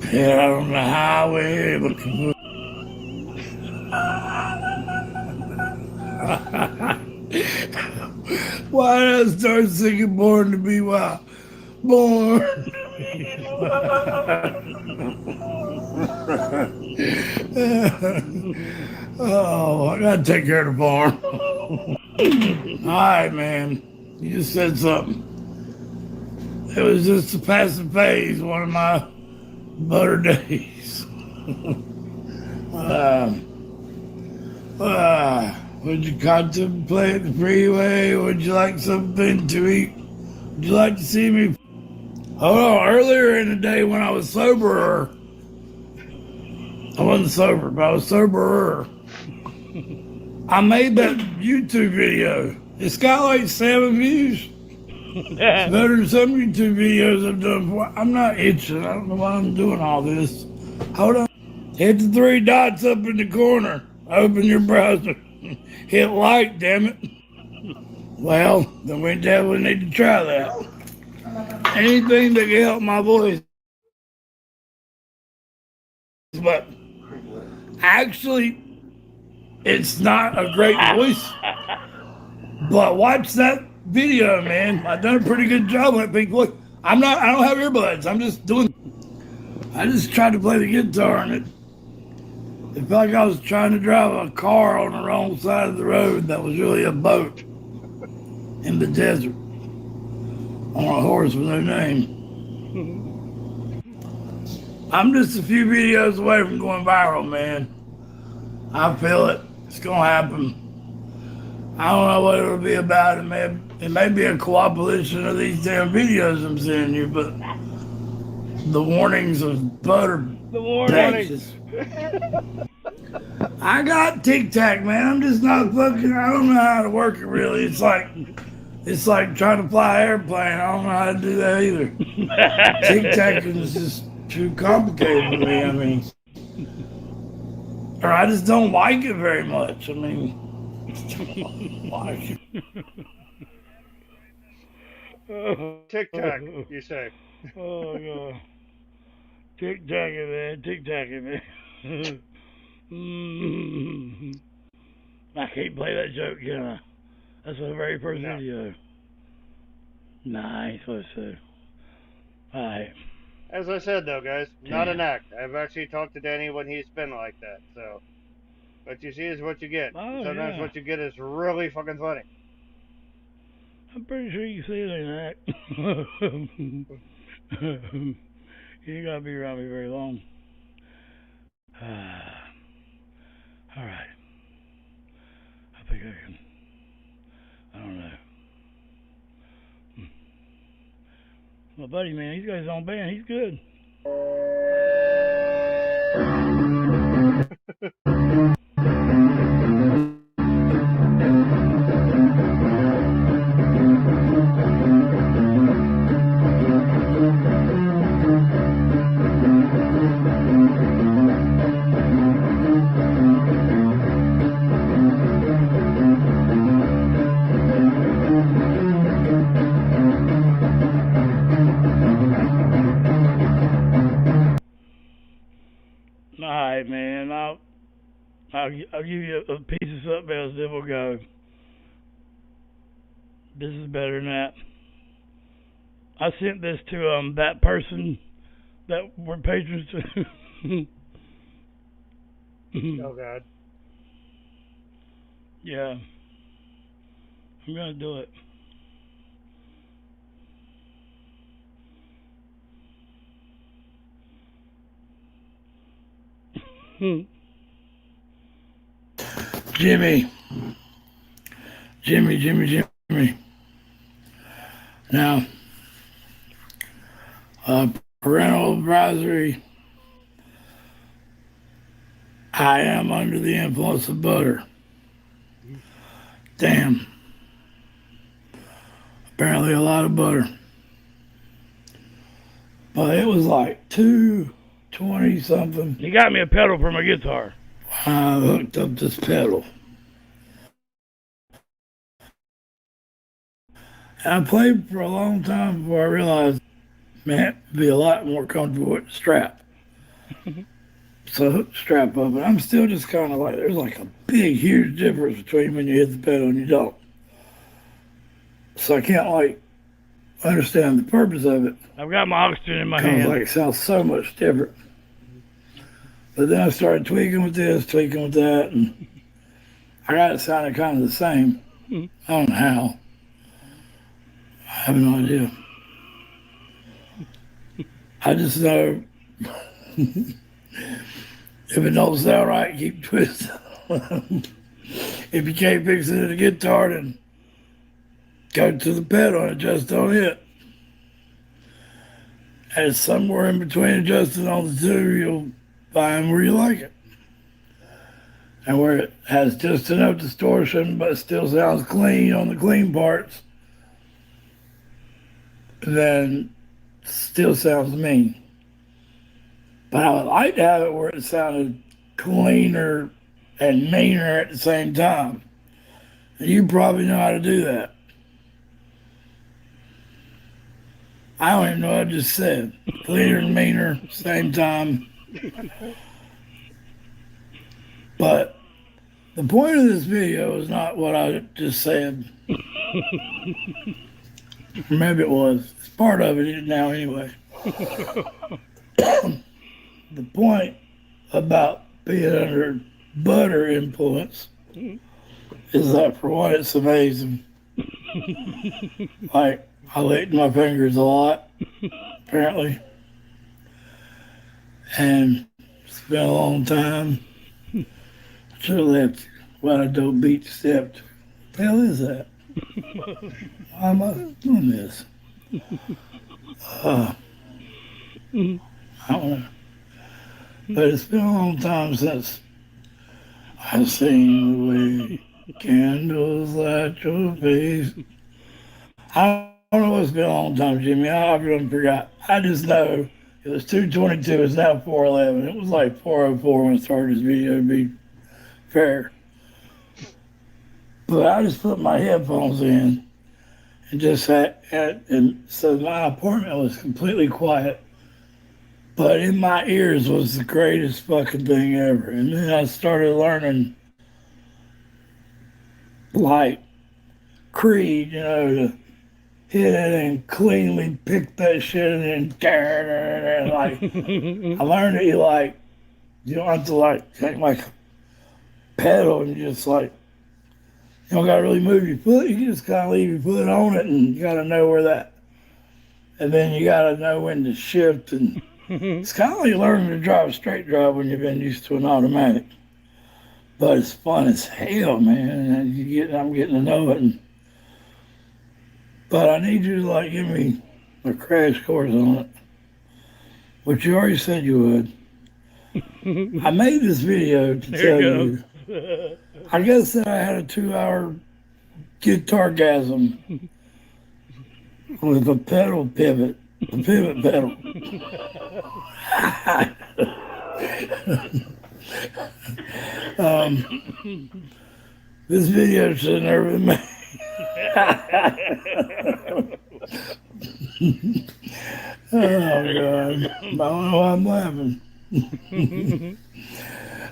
head out on the highway looking for. Why did I start singing Born to Be Wild? Born. Oh, I gotta take care of the farm. All right, man. You just said something. It was just a passing phase, one of my butter days. Would you contemplate the freeway? Would you like something to eat? Would you like to see me? Hold on, earlier in the day when I was soberer, I wasn't sober, but I was soberer. I made that YouTube video. It's got like 7 views. It's better than some YouTube videos I've done before. I'm not itching. I don't know why I'm doing all this. Hold on. Hit the 3 dots up in the corner. Open your browser. Hit like, damn it. Well, then we definitely need to try that. Anything that can help my voice. But actually, it's not a great voice. But watch that video, man. I've done a pretty good job with people. I don't have earbuds. I just tried to play the guitar and it felt like I was trying to drive a car on the wrong side of the road that was really a boat in the desert on a horse with no name. I'm just a few videos away from going viral, man. I feel it. It's gonna happen. I don't know what it'll be about. It may be a coopulation of these damn videos I'm sending you, but the warnings of butter. The warnings. I got Tic Tac, man. I'm just not fucking. I don't know how to work it really. It's like trying to fly an airplane. I don't know how to do that either. Tic Tac is just too complicated for me. I mean, or I just don't like it very much. I mean, Tic Tac, you say? Oh god, Tic Tac, man, Tic Tac, man. I can't play that joke, can I? That's the very first video. Nah, I ain't supposed to. Alright. As I said, though, guys, not an act. I've actually talked to Danny when he's been like that, so. What you see is what you get. Oh, sometimes what you get is really fucking funny. I'm pretty sure you see it in act. You ain't gotta be around me very long. Alright. I think I can. I don't know. My buddy, man, he's got his own band. He's good. Alright, man. I'll give you a piece of something else, then we'll go. This is better than that. I sent this to that person that we're patrons to. Oh god. Yeah. I'm gonna do it. Jimmy. Now, parental advisory. I am under the influence of butter. Damn. Apparently a lot of butter. But it was like 220 something. You got me a pedal for my guitar. I hooked up this pedal. And I played for a long time before I realized, man, it'd be a lot more comfortable with the strap. So I hooked the strap up, but I'm still just kind of like, there's like a big, huge difference between when you hit the pedal and you don't. So I can't like understand the purpose of it. I've got my oxygen in my hand. Like it sounds so much different. But then I started tweaking with this, tweaking with that, and I got it sounding kind of the same. I don't know how. I have no idea. I just know if it don't sound right, keep twisting. If you can't fix it in the guitar, then go to the pedal and adjust on it. And somewhere in between adjusting on the two, you'll find where you like it. And where it has just enough distortion, but still sounds clean on the clean parts, then still sounds mean. But I would like to have it where it sounded cleaner and meaner at the same time. And you probably know how to do that. I don't even know what I just said. Cleaner and meaner, same time. But the point of this video is not what I just said. Maybe it was. It's part of it now anyway. The point about being under butter influence is that for one, it's amazing. Like, I licked my fingers a lot, apparently. And it's been a long time. Should have left Why I Don't Beat the Step. What the hell is that? Why am I doing this? I don't know. But it's been a long time since I've seen the way candles light your face. I don't know what's been a long time, Jimmy. I really forgot. I just know it was 222. It's now 411. It was like 404 when I started this video, to be fair. But I just put my headphones in and just sat and so my apartment was completely quiet. But in my ears was the greatest fucking thing ever. And then I started learning, like, Creed, you know, to hit it and cleanly pick that shit and then, like, I learned that you don't have to, like, take like a pedal and just, like, you don't got to really move your foot. You can just kind of leave your foot on it and you got to know where that, and then you got to know when to shift. And it's kind of like learning to drive a straight drive when you've been used to an automatic. But it's fun as hell, man. And I'm getting to know it. But I need you to like give me a crash course on it, which you already said you would. I made this video to tell you. I guess that I had a 2-hour guitar-gasm with a pedal pivot. A pivot pedal. This video should have never been made. Oh, God. I don't know why I'm laughing.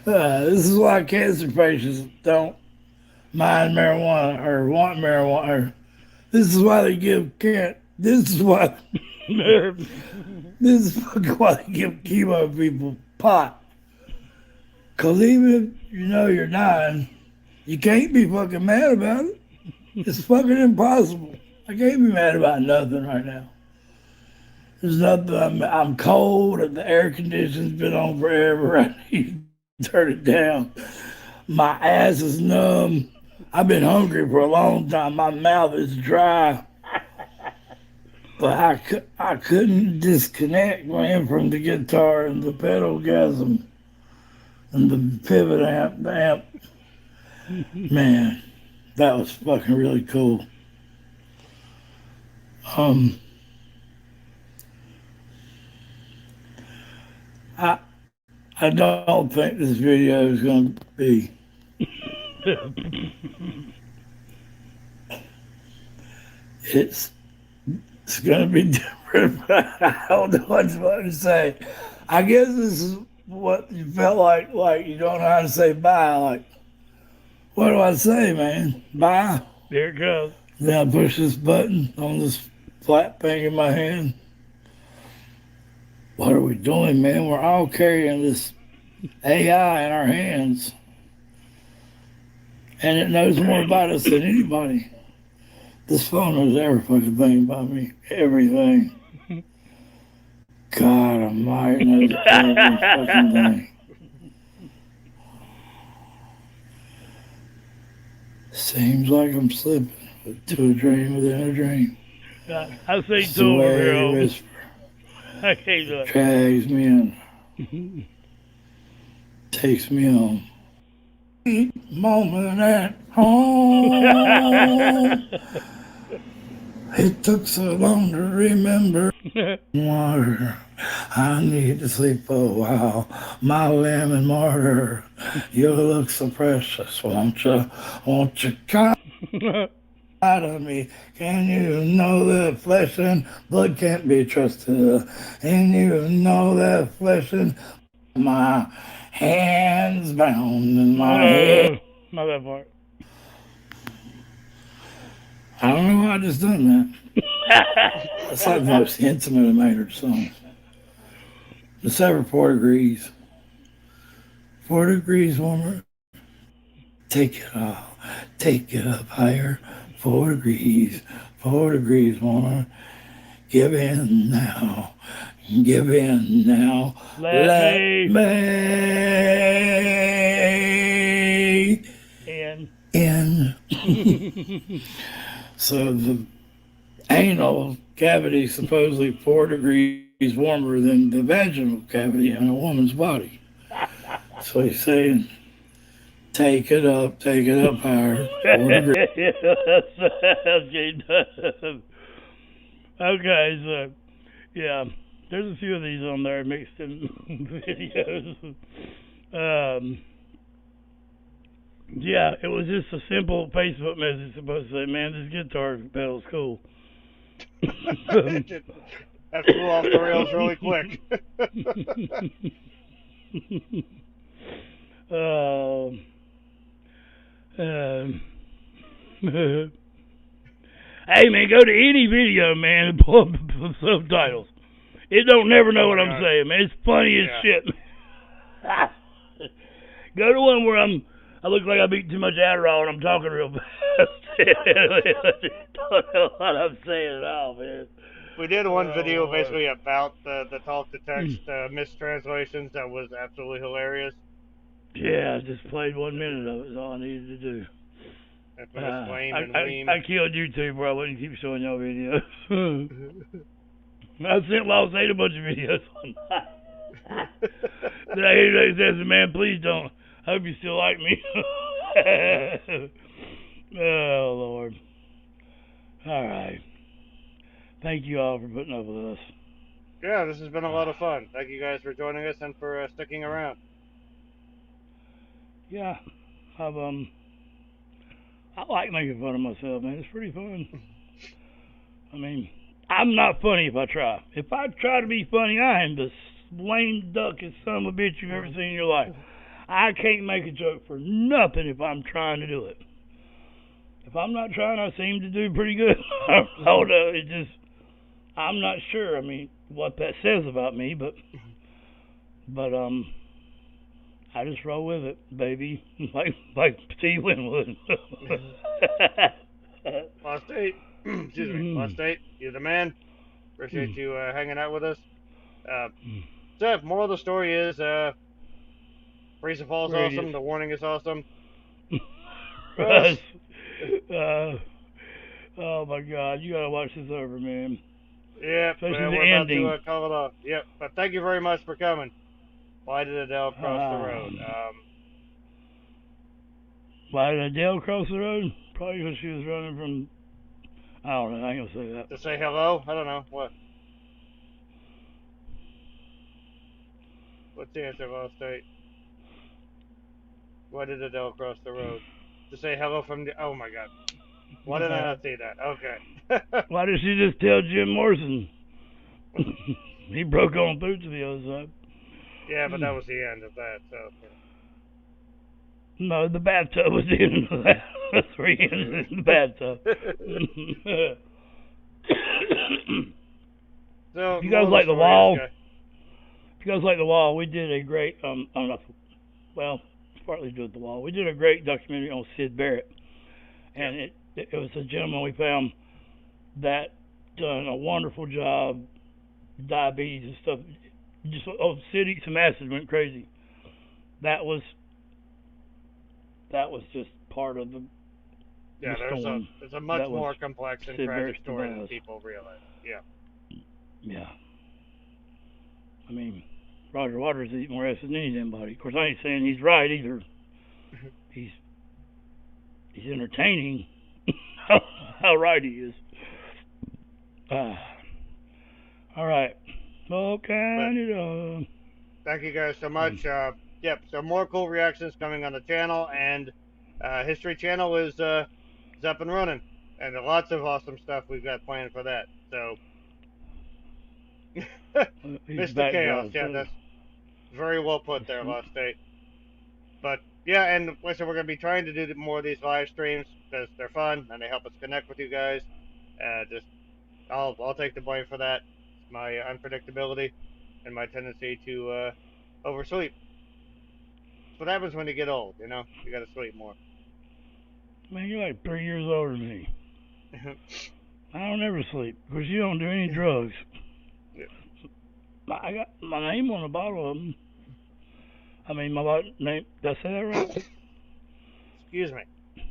This is why cancer patients don't mind marijuana or want marijuana. Or this is why they give This is why they give chemo people pot. Because even if you know you're dying, you can't be fucking mad about it. It's fucking impossible. I can't be mad about nothing right now. There's nothing. I'm cold and the air conditioning's been on forever. I need to turn it down. My ass is numb. I've been hungry for a long time. My mouth is dry. But I couldn't disconnect, man, from the guitar and the pedal gasm. and the pivot amp, man, that was fucking really cool. I don't think this video is going to be. It's going to be different. I don't know what to say. I guess this is what you felt like you don't know how to say bye. Like, what do I say, man? Bye? There it goes. Then I push this button on this flat thing in my hand. What are we doing, man? We're all carrying this AI in our hands. And it knows more about us than anybody. This phone knows every fucking thing about me. Everything. God almighty knows every fucking thing. Seems like I'm slipping to a dream within a dream. I see two over here. Whisper. I can't do it. Drags me in. Takes me home. Moment at home. It took so long to remember. Water. I need to sleep a while. My lemon martyr. You look so precious. Won't you come out of me? Can you know that flesh and blood can't be trusted? And you know that flesh and my hands bound in my head. Not that part. I don't know why I just done that. That's like the most intimate of Maynard's songs. It's over 4 degrees. 4 degrees warmer. Take it all. Take it up higher. 4 degrees. 4 degrees warmer. Give in now. Give in now. Let me in. So the anal cavity is supposedly 4 degrees warmer than the vaginal cavity in a woman's body. So he's saying, take it up higher. 4 degrees. Okay, so yeah, there's a few of these on there mixed in videos. Yeah, it was just a simple Facebook message supposed to say, man, this guitar pedal's cool. That flew off the rails really quick. Hey, man, go to any video, man, and pull up the subtitles. It don't never know what I'm saying, man. It's funny as shit. Go to one where I look like I'm eating too much Adderall and I'm talking real fast. Don't know what I'm saying at all, man. We did one video basically about the talk-to-text mistranslations that was absolutely hilarious. Yeah, I just played 1 minute of it. That's all I needed to do. I killed YouTube, bro. I wouldn't keep showing y'all videos. I sent Lost 8 a bunch of videos on that. Then I hear they says, man, please don't. I hope you still like me. Oh, Lord. All right. Thank you all for putting up with us. Yeah, this has been a lot of fun. Thank you guys for joining us and for sticking around. Yeah, I like making fun of myself, man. It's pretty fun. I mean, I'm not funny if I try. If I try to be funny, I am the lame duckest son of a bitch you've ever seen in your life. I can't make a joke for nothing if I'm trying to do it. If I'm not trying, I seem to do pretty good. I don't know. It's just, I'm not sure. I mean, what that says about me, but I just roll with it, baby, like Steve Winwood. Lost 8, excuse me, Lost 8, you're the man. Appreciate you hanging out with us. So, moral of the story is, Free Fall's awesome. The warning is awesome. Oh my God, you gotta watch this over, man. Yeah, especially the we're ending. about to call it off. Yep, but thank you very much for coming. Why did Adele cross the road? Why did Adele cross the road? Probably because she was running from... I don't know. I ain't gonna say that. To say hello? I don't know. What? What's the answer, Lost State? Why did Adele cross the road? To say hello from the... Oh, my God. Why did I not see that? Okay. Why did she just tell Jim Morrison? He broke on through to the other side. Yeah, but that was the end of that, so... No, the bathtub was the end of that. That's where he ended in the bathtub. So, if you guys like the wall, we did a great, well, it's partly to do with the wall. We did a great documentary on Sid Barrett. And it was a gentleman we found that done a wonderful job, diabetes and stuff. Just, Sid eat some acid, went crazy. That was just part of the there's a much more complex and tragic story than people realize. Yeah. I mean, Roger Waters eat more acid than any damn body. Of course, I ain't saying he's right either. He's entertaining. How right he is. All right. Okay. Thank you guys so much. So more cool reactions coming on the channel, and History Channel is up and running, and lots of awesome stuff we've got planned for that. So, Mr. Chaos, that's very well put there, Lost State. But yeah, and like I said, we're going to be trying to do more of these live streams because they're fun and they help us connect with you guys. I'll take the blame for that. My unpredictability and my tendency to oversleep. That's what happens when you get old, you know? You gotta sleep more. Man, you're like 3 years older than me. I don't ever sleep because you don't do any drugs. I got my name on the bottle of them. I mean, my name. Did I say that right? Excuse me.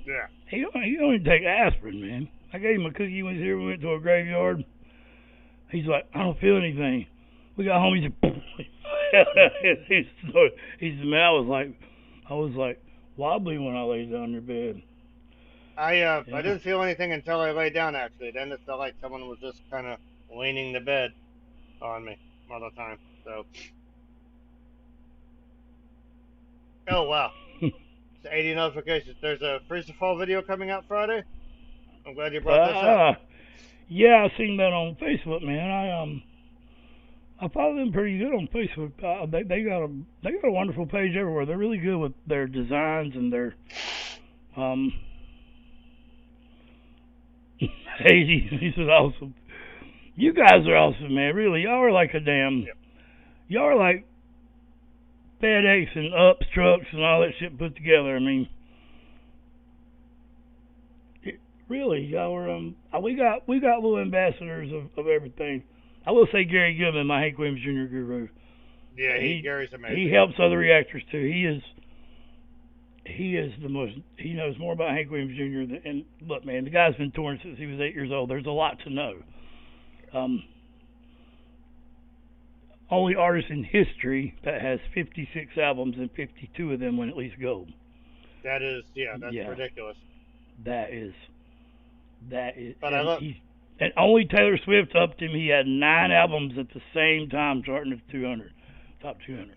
Yeah. He only take aspirin, man. I gave him a cookie when he was here. We went to a graveyard. He's like, I don't feel anything. We got home. He's like, man, I was like wobbly when I laid down in your bed. I didn't feel anything until I lay down. Actually, then it felt like someone was just kind of leaning the bed on me all the time. So, oh wow, it's 80 notifications. There's a Freeze to Fall video coming out Friday. I'm glad you brought this up. Yeah, I seen that on Facebook, man. I follow them pretty good on Facebook. They got a wonderful page everywhere. They're really good with their designs and their 80. He said, awesome. You guys are awesome, man. Really, y'all are like a damn. Y'all are like FedEx and Ups trucks and all that shit put together. I mean, really, y'all are. We got little ambassadors of everything. I will say Gary Goodman, my Hank Williams Jr. guru. Yeah, Gary's amazing. He helps other reactors too. He is the most. He knows more about Hank Williams Jr. And look, man, the guy's been touring since he was 8 years old. There's a lot to know. Only artist in history that has 56 albums and 52 of them win at least gold. That is, that's ridiculous. That is. But and only Taylor Swift upped him. He had 9 albums at the same time charting at 200, top 200.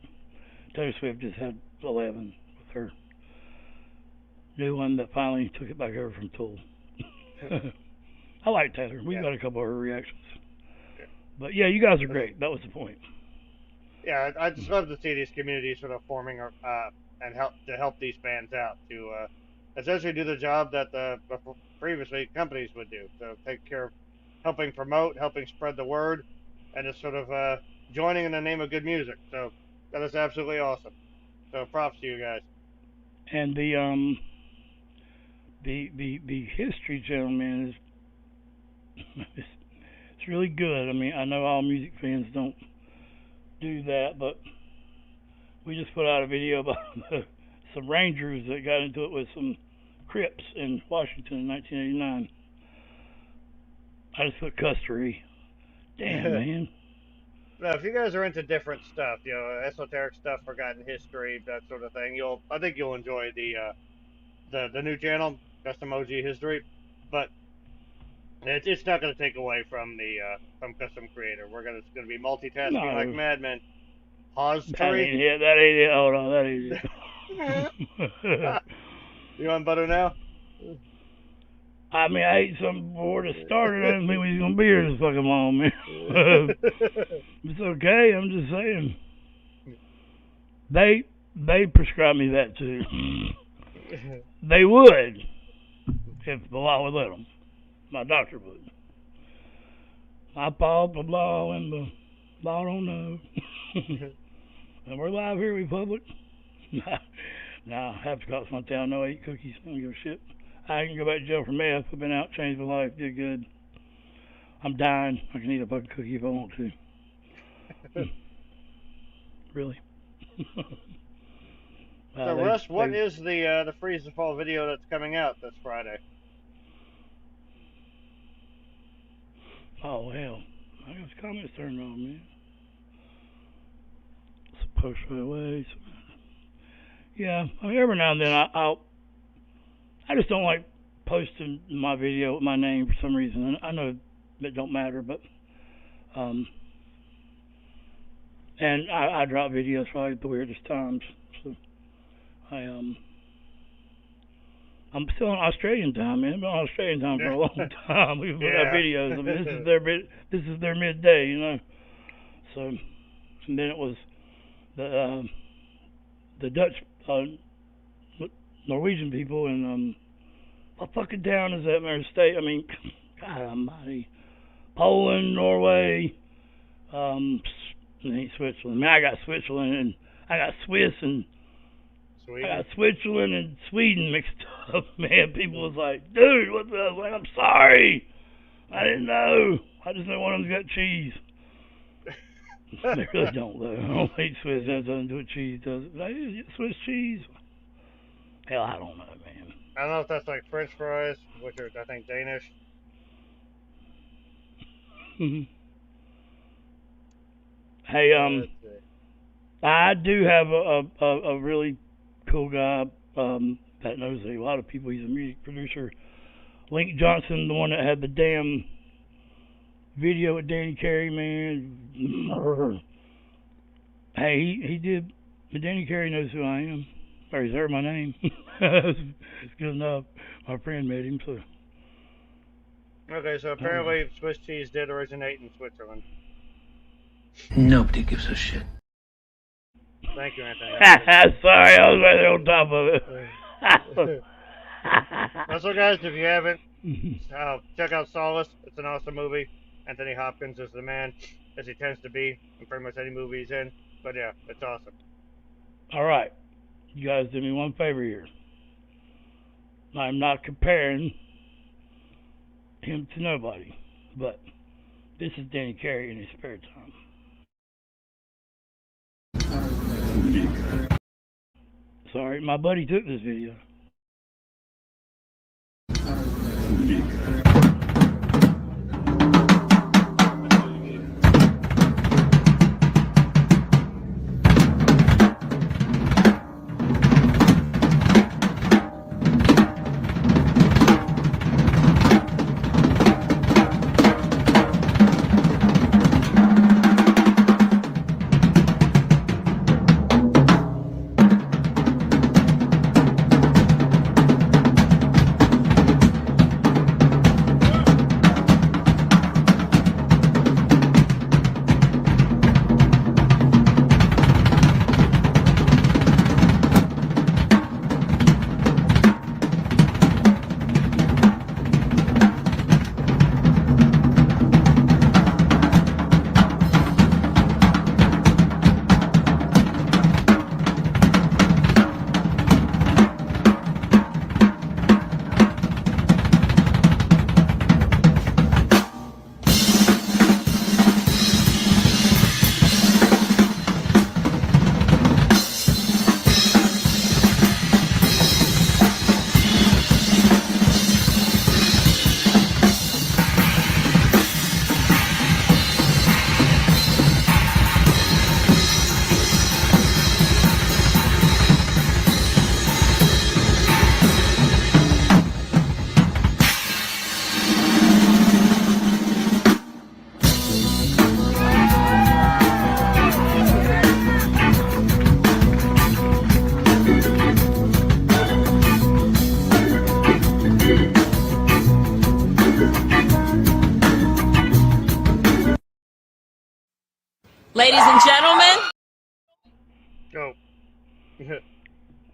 Taylor Swift just had 11 with her new one that finally took it back over from Tool. I like Taylor. We've got a couple of her reactions. Yeah. But yeah, you guys are great. That was the point. Yeah, I just love to see these communities sort of forming and help these bands out to essentially do the job that the previously companies would do. So take care of helping promote, helping spread the word, and just sort of joining in the name of good music. So that is absolutely awesome. So props to you guys. And the History Channel, man, it's really good. I mean, I know all music fans don't do that, but we just put out a video about some Rangers that got into it with some Crips in Washington in 1989. I just put Custery. Damn, man. Now, if you guys are into different stuff, esoteric stuff, forgotten history, that sort of thing, I think you'll enjoy the new channel, Custom OG History. But it's not going to take away from the from Custom Creator. It's gonna be multitasking like madmen. Pause tree. That ain't it. Hold on, that ain't it. You on butter now? I mean, I ate something before it started. I didn't think we was gonna be here this fucking long, man. It's okay. I'm just saying. They prescribed me that too. They would, if the law would let them. My doctor would. I blah blah, and the law don't know. And we're live here, we public. Nah, half the cops in my town know I eat cookies. I don't give a shit. I can go back to jail for meth. I've been out, changed my life, did good. I'm dying. I can eat a fucking cookie if I want to. Really. So, Russ, what is the Freeze the Fall video that's coming out this Friday? Oh, hell. I got the comments turned on, man. Supposed right away. Yeah, I mean, every now and then I just don't like posting my video with my name for some reason. I know it don't matter, but and I drop videos probably at the weirdest times. So I'm still on Australian time, man. I've been on Australian time for a long time. We've put out videos. I mean, this is their midday, you know. So, and then it was the Dutch, Norwegian people, and what fucking town is that? Their state? I mean, God Almighty, Poland, Norway, Switzerland. I mean, I got Switzerland and I got Swiss and. Sweden. I got Switzerland and Sweden mixed up, man. People was like, dude, what the? I was like, I'm sorry. I didn't know. I just know one of them's got cheese. They really don't, though. I don't think Swiss has nothing to do with cheese, does it? Like, Swiss cheese? Hell, I don't know, man. I don't know if that's like French fries, which are, I think, Danish. Hey, I do have a really cool guy that knows a lot of people. He's a music producer. Link Johnson, the one that had the damn video with Danny Carey, man. Hey, he did. But Danny Carey knows who I am. Or he's heard my name. It's good enough. My friend met him, so. Okay, so apparently Swiss cheese did originate in Switzerland. Nobody gives a shit. Thank you, Anthony. Sorry, I was right on top of it. Also, guys, if you haven't, check out Solace. It's an awesome movie. Anthony Hopkins is the man, as he tends to be in pretty much any movie he's in. But yeah, it's awesome. All right. You guys do me one favor here. I'm not comparing him to nobody, but this is Danny Carey in his spare time. Sorry, my buddy took this video. Ladies and gentlemen. Go.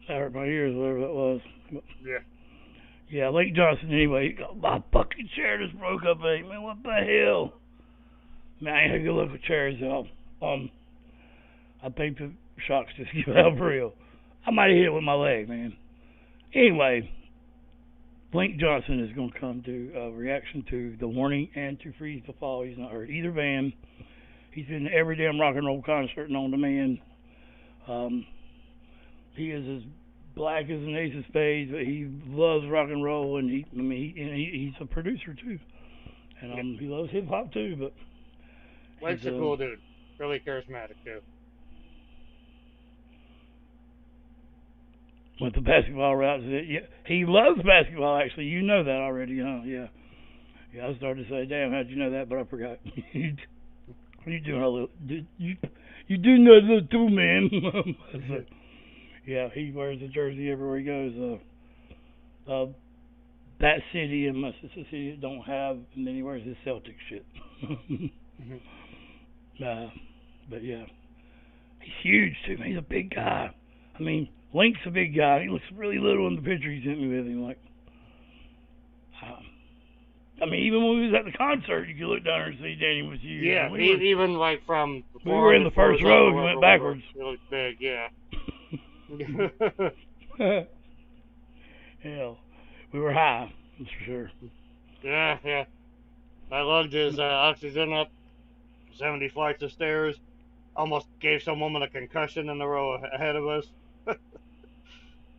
I hurt my ears, whatever that was. Yeah. Yeah, Lake Johnson anyway. My fucking chair just broke up, man. What the hell? Man, I ain't had a good look with chairs, though. I think the shocks just give out for real. I might have hit it with my leg, man. Anyway, Link Johnson is going to come to a reaction to The Warning and to Freeze the Fall. He's not heard either band. He's been to every damn rock and roll concert known to man. He is as black as an ace of spades, but he loves rock and roll, and he's a producer too. And he loves hip hop too, but Link's a cool dude. Really charismatic too. With the basketball route, yeah, he loves basketball. Actually, you know that already, huh? Yeah. Yeah, I started to say, damn, how'd you know that? But I forgot. You doing a little? You do know a little too, man. So, yeah, he wears a jersey everywhere he goes. That city and Mississippi don't have, and then he wears his Celtic shit. But yeah, he's huge too, man. He's a big guy. I mean, Link's a big guy. He looks really little in the picture he sent me with him. Like, I mean, even when we was at the concert, you could look down there and see Danny was huge. Yeah, even like from the we were in the first row and we went backwards. He looked big, yeah. Hell, we were high, that's for sure. Yeah. I lugged his oxygen up 70 flights of stairs. Almost gave some woman a concussion in the row ahead of us.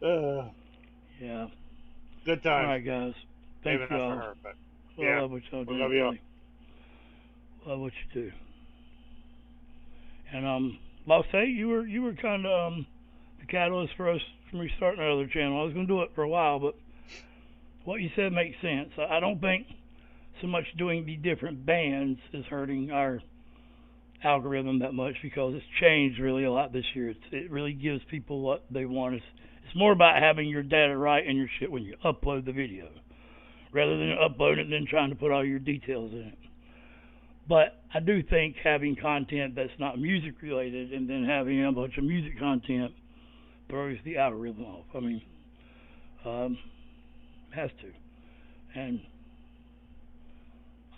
Yeah. Good time. All right, guys. Thank Maybe you not all. for her, but Well, yeah. I love what y'all do. Love you. Love what you do. And I'll say you were kind of the catalyst for us from restarting our other channel. I was going to do it for a while, but what you said makes sense. I don't think so much doing the different bands is hurting our algorithm that much, because it's changed really a lot this year. It really gives people what they want. It's more about having your data right and your shit when you upload the video, rather than uploading it and then trying to put all your details in it. But I do think having content that's not music related and then having a bunch of music content throws the algorithm off. I mean, has to. And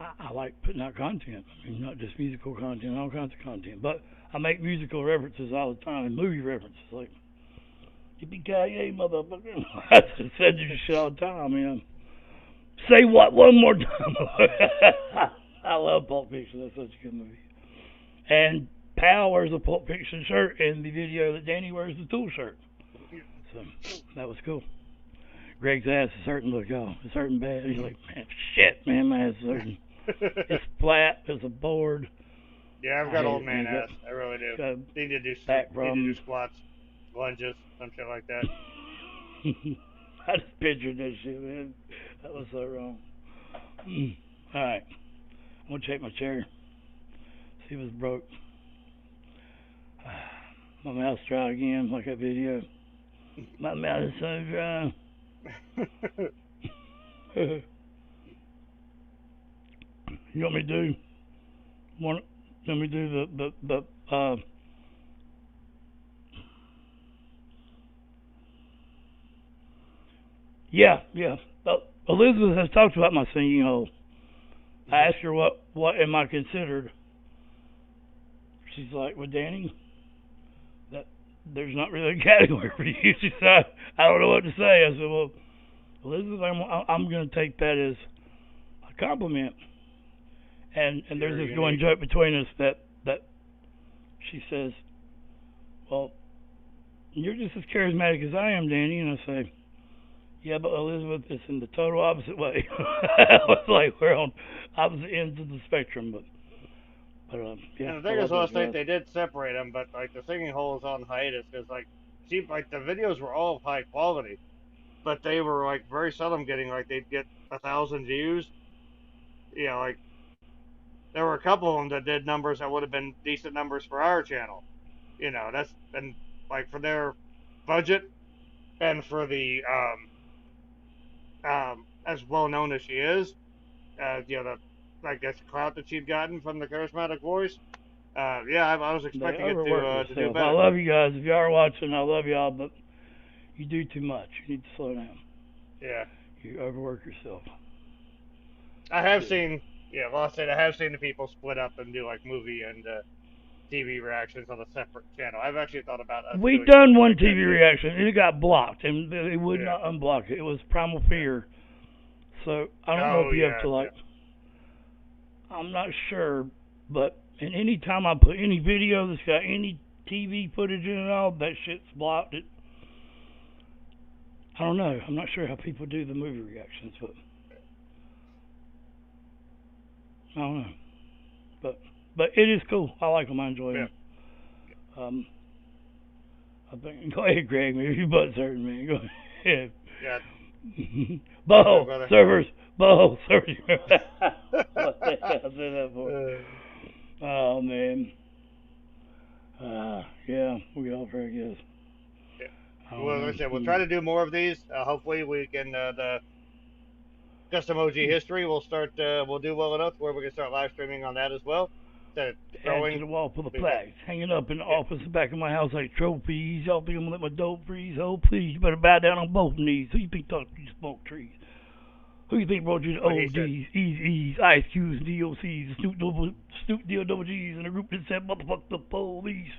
I like putting out content. I mean, not just musical content, all kinds of content. But I make musical references all the time, and movie references, like, yippee-ki-yay, motherfucker. I said this shit all the time. I mean, say what one more time. I love Pulp Fiction. That's such a good movie. And Pal wears a Pulp Fiction shirt in the video that Danny wears the Tool shirt. So that was cool. Greg's ass is hurting. Look, y'all, it's hurting bad. He's like, man, shit, man, my ass is hurting. It's flat. It's a board. Yeah, I've got old man ass. I really do. Need to do squats, lunges, some shit like that. I just pictured that shit, man. That was so wrong. All right. I'm going to check my chair. See if it's broke. My mouth's dry again, like that video. My mouth is so dry. You want me to do? Want me to do the Yeah. Elizabeth has talked about my singing hole. I asked her what am I considered. She's like, well, Danny, that there's not really a category for you. She said, I don't know what to say. I said, well, Elizabeth, I'm going to take that as a compliment. And there's this going joke between us that she says, well, you're just as charismatic as I am, Danny. And I say, yeah, but Elizabeth, it's in the total opposite way. I was like, we're on opposite ends of the spectrum, but yeah. And the thing is, last night they did separate them, but like the singing hole is on hiatus because like the videos were all of high quality, but they were like very seldom getting they'd get 1,000 views. You know, like there were a couple of them that did numbers that would have been decent numbers for our channel. You know, and like for their budget and for the as well known as she is, you know, I guess clout that she'd gotten from the charismatic voice, Yeah, I was expecting it to do better. I love you guys. If y'all are watching, I love y'all, but you do too much. You need to slow down. Yeah. You overwork yourself. I have seen, well, I said I have seen the people split up and do like movie and TV reactions on a separate channel. I've actually thought about us We doing done one like TV reaction, and it got blocked, and they would not unblock it. It was Primal Fear. So I don't know if you have to I'm not sure, but any time I put any video that's got any TV footage in it all, that shit's blocked. I don't know. I'm not sure how people do the movie reactions, but I don't know. But it is cool. I like them. I enjoy them. I think. Go ahead, Greg. Maybe your butt's hurting, man. Go ahead. Yeah. Bo servers. What the hell I said that for? Oh man. Yeah, we all very good. Yeah. Well, like I said, we'll try to do more of these. Hopefully, we can the custom OG history. We'll start. We'll do well enough where we can start live streaming on that as well. Add to the wall for the flags, hanging up in the office in the back of my house like trophies. Y'all think I'm gonna let my dope freeze? Oh please, you better bow down on both knees. Who you think talking to you smoke trees? Who you think brought you the OGs, Eazy-E's, Ice Q's, DOC's, Snoop Double G's, and the group that said motherfuck the police?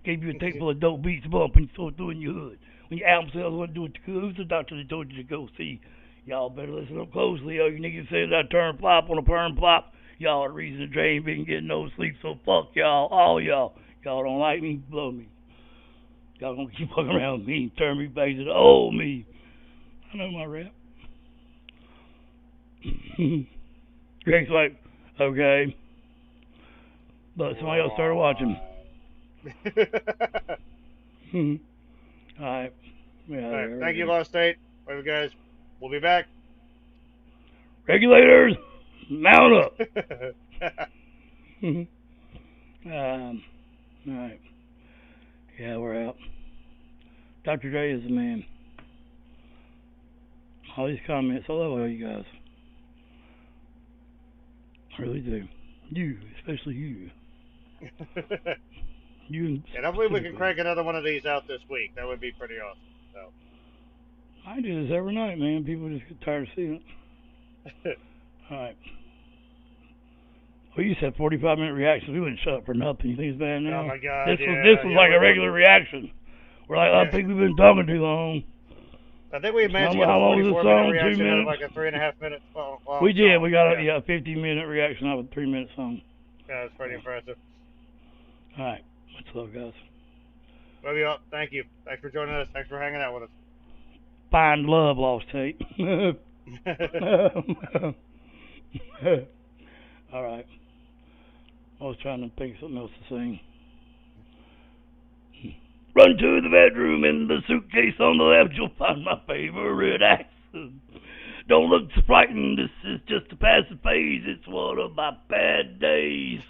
Gave you a tape full of dope beats bumping, so through in your hood. When your album sales wasn't doing too good, who's the doctor that told you to go see? Y'all better listen up closely. All you niggas say that I turn flop on a perm flop. Y'all are the reason the drain been getting no sleep, so fuck y'all, all y'all. Y'all don't like me, blow me. Y'all gonna keep fucking around with me and turn me back to the old me. I know my rap. Greg's like, okay. But somebody else started watching. Alright. Alright, thank you, Lost State. Love you guys. We'll be back. Regulators, mount up. Alright. Yeah, we're out. Dr. Dre is the man. All these comments, I love all you guys. I really do. You, especially you. You. And hopefully we can crank another one of these out this week. That would be pretty awesome. So. I do this every night, man. People just get tired of seeing it. Alright. Well, you said 45-minute reactions. We wouldn't shut up for nothing. You think it's bad now? Oh, my God. This was like a regular reaction. We're like, I think we've been talking too long. I think we managed to get a 44-minute reaction out of like a 3.5-minute long We did. Song. We got a 50-minute reaction out of a 3-minute song. Yeah, that's pretty impressive. All right. Much love, guys. Love you all. Thank you. Thanks for joining us. Thanks for hanging out with us. Find love, Lost Tape. All right. I was trying to think of something else to sing. Run to the bedroom, in the suitcase on the left, you'll find my favorite accent. Don't look so frightened, this is just a passing phase, it's one of my bad days.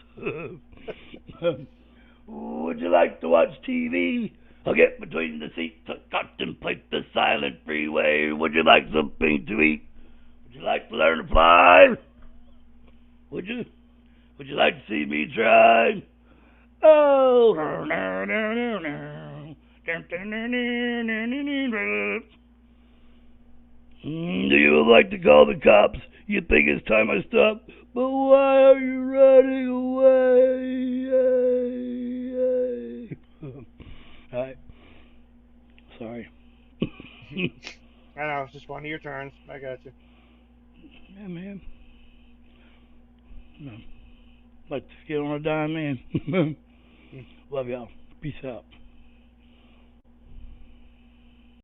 Would you like to watch TV? I'll get between the seats to contemplate the silent freeway. Would you like something to eat? Would you like to learn to fly? Would you? Would you like to see me try? Oh, no, no, no, no. Do you like to call the cops? You think it's time I stop? But why are you running away? Alright. Sorry. I know, it's just one of your turns. I got you. Yeah, man. No. Like to get on a dime, man. Love y'all. Peace out.